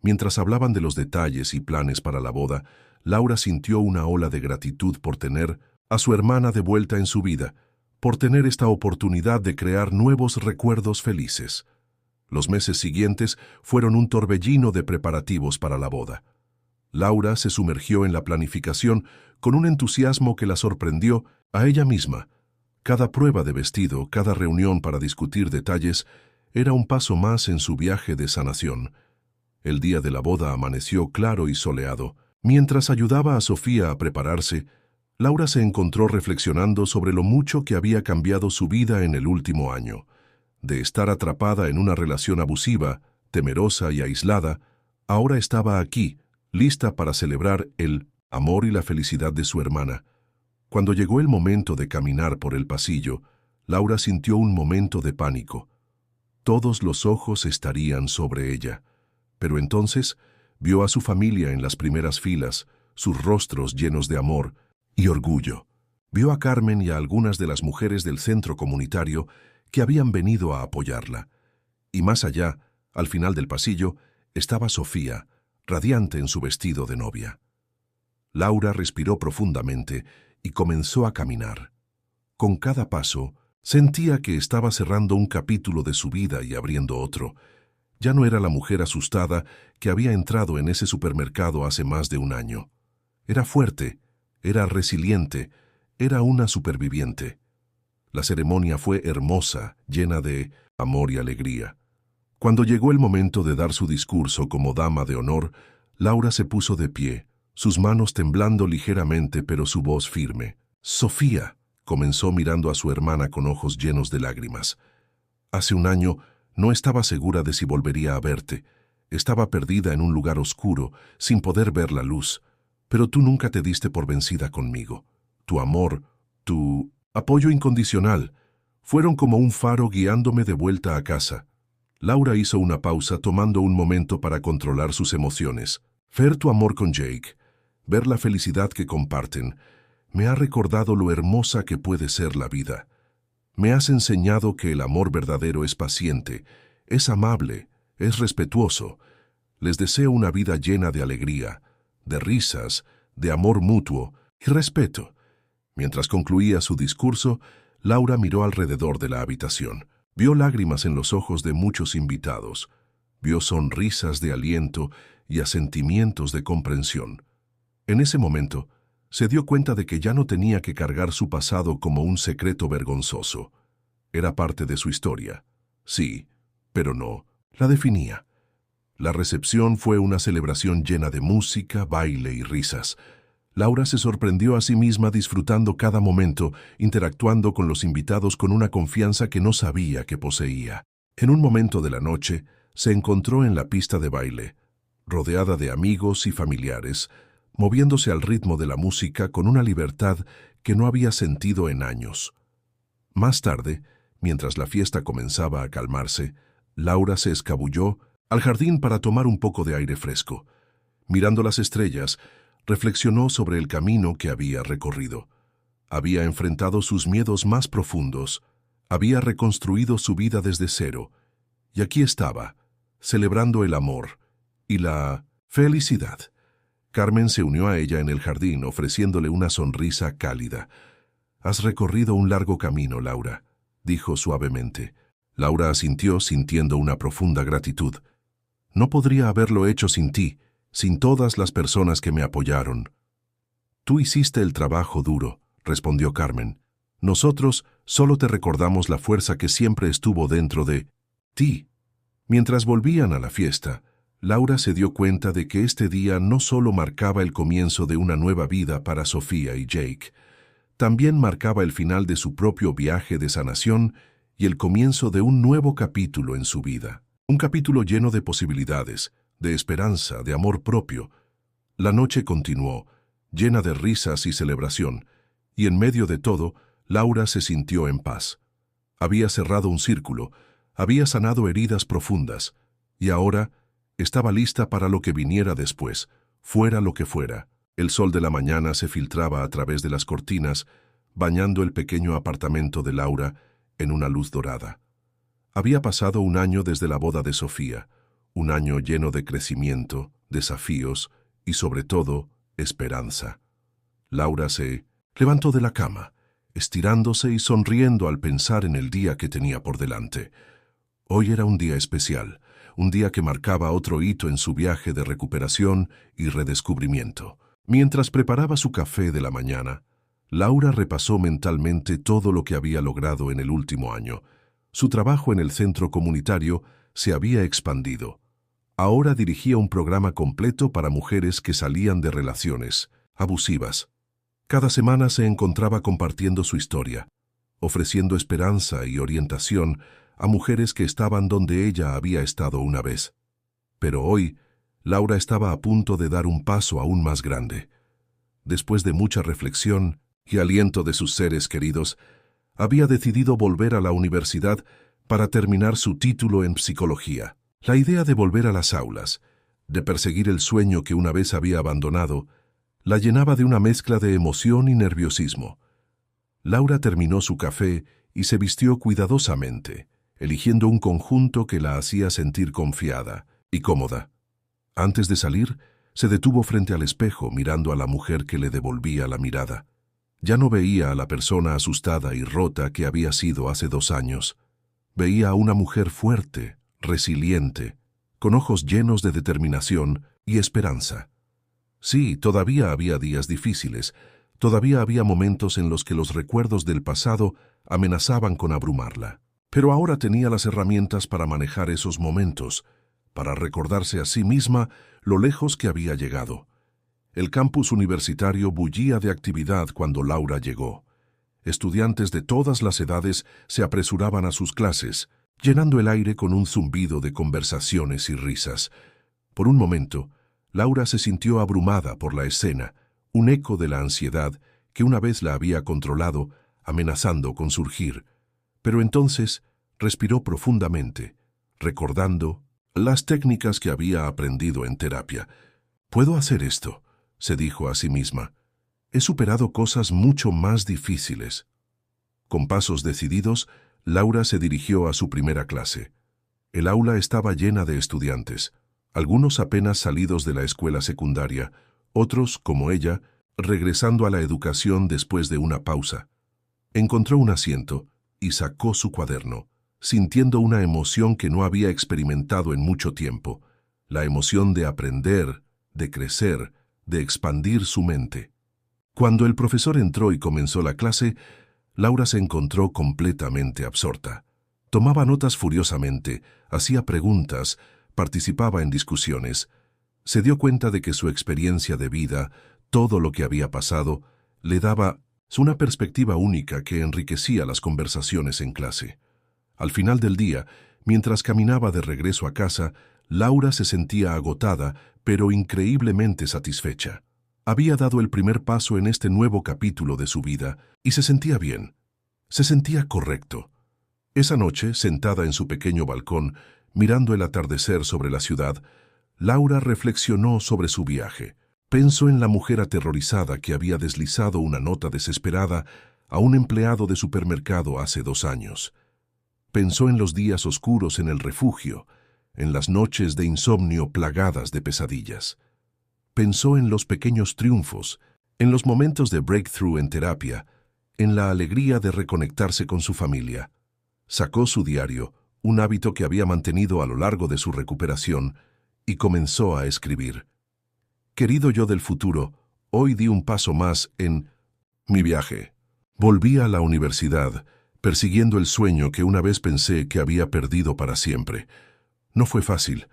A: Mientras hablaban de los detalles y planes para la boda, Laura sintió una ola de gratitud por tener a su hermana de vuelta en su vida, por tener esta oportunidad de crear nuevos recuerdos felices. Los meses siguientes fueron un torbellino de preparativos para la boda. Laura se sumergió en la planificación con un entusiasmo que la sorprendió a ella misma. Cada prueba de vestido, cada reunión para discutir detalles, era un paso más en su viaje de sanación. El día de la boda amaneció claro y soleado. Mientras ayudaba a Sofía a prepararse, Laura se encontró reflexionando sobre lo mucho que había cambiado su vida en el último año. De estar atrapada en una relación abusiva, temerosa y aislada, ahora estaba aquí, lista para celebrar el amor y la felicidad de su hermana. Cuando llegó el momento de caminar por el pasillo, Laura sintió un momento de pánico. Todos los ojos estarían sobre ella. Pero entonces vio a su familia en las primeras filas, sus rostros llenos de amor y orgullo. Vio a Carmen y a algunas de las mujeres del centro comunitario que habían venido a apoyarla. Y más allá, al final del pasillo, estaba Sofía, radiante en su vestido de novia. Laura respiró profundamente y comenzó a caminar. Con cada paso, sentía que estaba cerrando un capítulo de su vida y abriendo otro. Ya no era la mujer asustada que había entrado en ese supermercado hace más de un año. Era fuerte, era resiliente, era una superviviente. La ceremonia fue hermosa, llena de amor y alegría. Cuando llegó el momento de dar su discurso como dama de honor, Laura se puso de pie, sus manos temblando ligeramente pero su voz firme. «Sofía», comenzó mirando a su hermana con ojos llenos de lágrimas. «Hace un año no estaba segura de si volvería a verte. Estaba perdida en un lugar oscuro, sin poder ver la luz. Pero tú nunca te diste por vencida conmigo. Tu amor, tu apoyo incondicional, fueron como un faro guiándome de vuelta a casa». Laura hizo una pausa tomando un momento para controlar sus emociones. Ver tu amor con Jake, ver la felicidad que comparten, me ha recordado lo hermosa que puede ser la vida. Me has enseñado que el amor verdadero es paciente, es amable, es respetuoso. Les deseo una vida llena de alegría, de risas, de amor mutuo y respeto. Mientras concluía su discurso, Laura miró alrededor de la habitación. Vio lágrimas en los ojos de muchos invitados. Vio sonrisas de aliento y asentimientos de comprensión. En ese momento, se dio cuenta de que ya no tenía que cargar su pasado como un secreto vergonzoso. Era parte de su historia. Sí, pero no, la definía. La recepción fue una celebración llena de música, baile y risas. Laura se sorprendió a sí misma disfrutando cada momento, interactuando con los invitados con una confianza que no sabía que poseía. En un momento de la noche, se encontró en la pista de baile, rodeada de amigos y familiares, moviéndose al ritmo de la música con una libertad que no había sentido en años. Más tarde, mientras la fiesta comenzaba a calmarse, Laura se escabulló al jardín para tomar un poco de aire fresco. Mirando las estrellas, reflexionó sobre el camino que había recorrido. Había enfrentado sus miedos más profundos, había reconstruido su vida desde cero, y aquí estaba, celebrando el amor y la felicidad. Carmen se unió a ella en el jardín, ofreciéndole una sonrisa cálida. «Has recorrido un largo camino, Laura», dijo suavemente. Laura asintió sintiendo una profunda gratitud. No podría haberlo hecho sin ti, sin todas las personas que me apoyaron. Tú hiciste el trabajo duro, respondió Carmen. Nosotros solo te recordamos la fuerza que siempre estuvo dentro de ti. Mientras volvían a la fiesta, Laura se dio cuenta de que este día no solo marcaba el comienzo de una nueva vida para Sofía y Jake, también marcaba el final de su propio viaje de sanación y el comienzo de un nuevo capítulo en su vida. Un capítulo lleno de posibilidades, de esperanza, de amor propio. La noche continuó, llena de risas y celebración, y en medio de todo, Laura se sintió en paz. Había cerrado un círculo, había sanado heridas profundas, y ahora estaba lista para lo que viniera después, fuera lo que fuera. El sol de la mañana se filtraba a través de las cortinas, bañando el pequeño apartamento de Laura en una luz dorada. Había pasado un año desde la boda de Sofía, un año lleno de crecimiento, desafíos y, sobre todo, esperanza. Laura se levantó de la cama, estirándose y sonriendo al pensar en el día que tenía por delante. Hoy era un día especial, un día que marcaba otro hito en su viaje de recuperación y redescubrimiento. Mientras preparaba su café de la mañana, Laura repasó mentalmente todo lo que había logrado en el último año. Su trabajo en el centro comunitario se había expandido. Ahora dirigía un programa completo para mujeres que salían de relaciones abusivas. Cada semana se encontraba compartiendo su historia, ofreciendo esperanza y orientación a mujeres que estaban donde ella había estado una vez. Pero hoy, Laura estaba a punto de dar un paso aún más grande. Después de mucha reflexión y aliento de sus seres queridos, había decidido volver a la universidad para terminar su título en psicología. La idea de volver a las aulas, de perseguir el sueño que una vez había abandonado, la llenaba de una mezcla de emoción y nerviosismo. Laura terminó su café y se vistió cuidadosamente, eligiendo un conjunto que la hacía sentir confiada y cómoda. Antes de salir, se detuvo frente al espejo mirando a la mujer que le devolvía la mirada. Ya no veía a la persona asustada y rota que había sido hace 2 años. Veía a una mujer fuerte, resiliente, con ojos llenos de determinación y esperanza. Sí, todavía había días difíciles, todavía había momentos en los que los recuerdos del pasado amenazaban con abrumarla. Pero ahora tenía las herramientas para manejar esos momentos, para recordarse a sí misma lo lejos que había llegado. El campus universitario bullía de actividad cuando Laura llegó. Estudiantes de todas las edades se apresuraban a sus clases, llenando el aire con un zumbido de conversaciones y risas. Por un momento, Laura se sintió abrumada por la escena, un eco de la ansiedad que una vez la había controlado, amenazando con surgir. Pero entonces respiró profundamente, recordando las técnicas que había aprendido en terapia. «Puedo hacer esto», se dijo a sí misma. «He superado cosas mucho más difíciles». Con pasos decididos, Laura se dirigió a su primera clase. El aula estaba llena de estudiantes, algunos apenas salidos de la escuela secundaria, otros, como ella, regresando a la educación después de una pausa. Encontró un asiento y sacó su cuaderno, sintiendo una emoción que no había experimentado en mucho tiempo, la emoción de aprender, de crecer, de expandir su mente. Cuando el profesor entró y comenzó la clase, Laura se encontró completamente absorta. Tomaba notas furiosamente, hacía preguntas, participaba en discusiones. Se dio cuenta de que su experiencia de vida, todo lo que había pasado, le daba una perspectiva única que enriquecía las conversaciones en clase. Al final del día, mientras caminaba de regreso a casa, Laura se sentía agotada, pero increíblemente satisfecha. Había dado el primer paso en este nuevo capítulo de su vida y se sentía bien. Se sentía correcto. Esa noche, sentada en su pequeño balcón, mirando el atardecer sobre la ciudad, Laura reflexionó sobre su viaje. Pensó en la mujer aterrorizada que había deslizado una nota desesperada a un empleado de supermercado hace 2 años. Pensó en los días oscuros en el refugio, en las noches de insomnio plagadas de pesadillas. Pensó en los pequeños triunfos, en los momentos de breakthrough en terapia, en la alegría de reconectarse con su familia. Sacó su diario, un hábito que había mantenido a lo largo de su recuperación, y comenzó a escribir. Querido yo del futuro, hoy di un paso más en mi viaje. Volví a la universidad, persiguiendo el sueño que una vez pensé que había perdido para siempre. No fue fácil.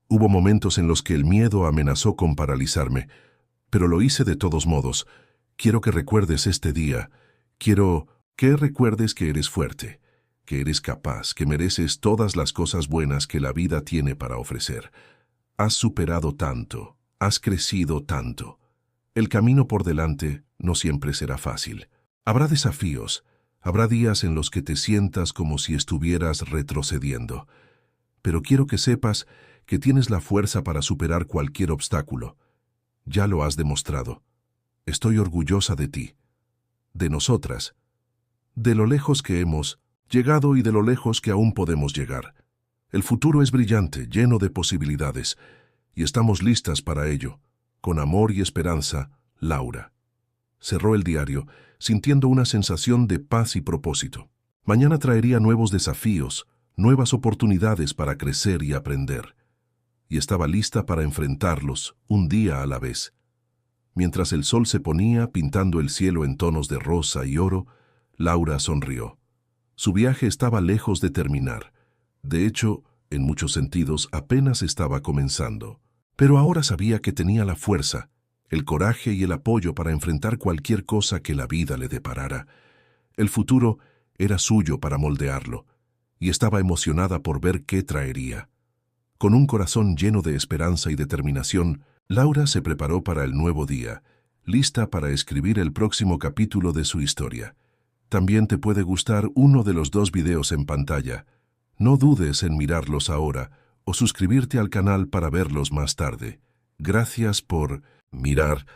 A: Hubo momentos en los que el miedo amenazó con paralizarme, pero lo hice de todos modos. Quiero que recuerdes este día. Quiero que recuerdes que eres fuerte, que eres capaz, que mereces todas las cosas buenas que la vida tiene para ofrecer. Has superado tanto, has crecido tanto. El camino por delante no siempre será fácil. Habrá desafíos, habrá días en los que te sientas como si estuvieras retrocediendo. Pero quiero que sepas que tienes la fuerza para superar cualquier obstáculo. Ya lo has demostrado. Estoy orgullosa de ti, de nosotras, de lo lejos que hemos llegado y de lo lejos que aún podemos llegar. El futuro es brillante, lleno de posibilidades, y estamos listas para ello. Con amor y esperanza, Laura. Cerró el diario, sintiendo una sensación de paz y propósito. Mañana traería nuevos desafíos, nuevas oportunidades para crecer y aprender. Y estaba lista para enfrentarlos, un día a la vez. Mientras el sol se ponía, pintando el cielo en tonos de rosa y oro, Laura sonrió. Su viaje estaba lejos de terminar. De hecho, en muchos sentidos, apenas estaba comenzando. Pero ahora sabía que tenía la fuerza, el coraje y el apoyo para enfrentar cualquier cosa que la vida le deparara. El futuro era suyo para moldearlo, y estaba emocionada por ver qué traería. Con un corazón lleno de esperanza y determinación, Laura se preparó para el nuevo día, lista para escribir el próximo capítulo de su historia. También te puede gustar uno de los 2 videos en pantalla. No dudes en mirarlos ahora o suscribirte al canal para verlos más tarde. Gracias por mirar.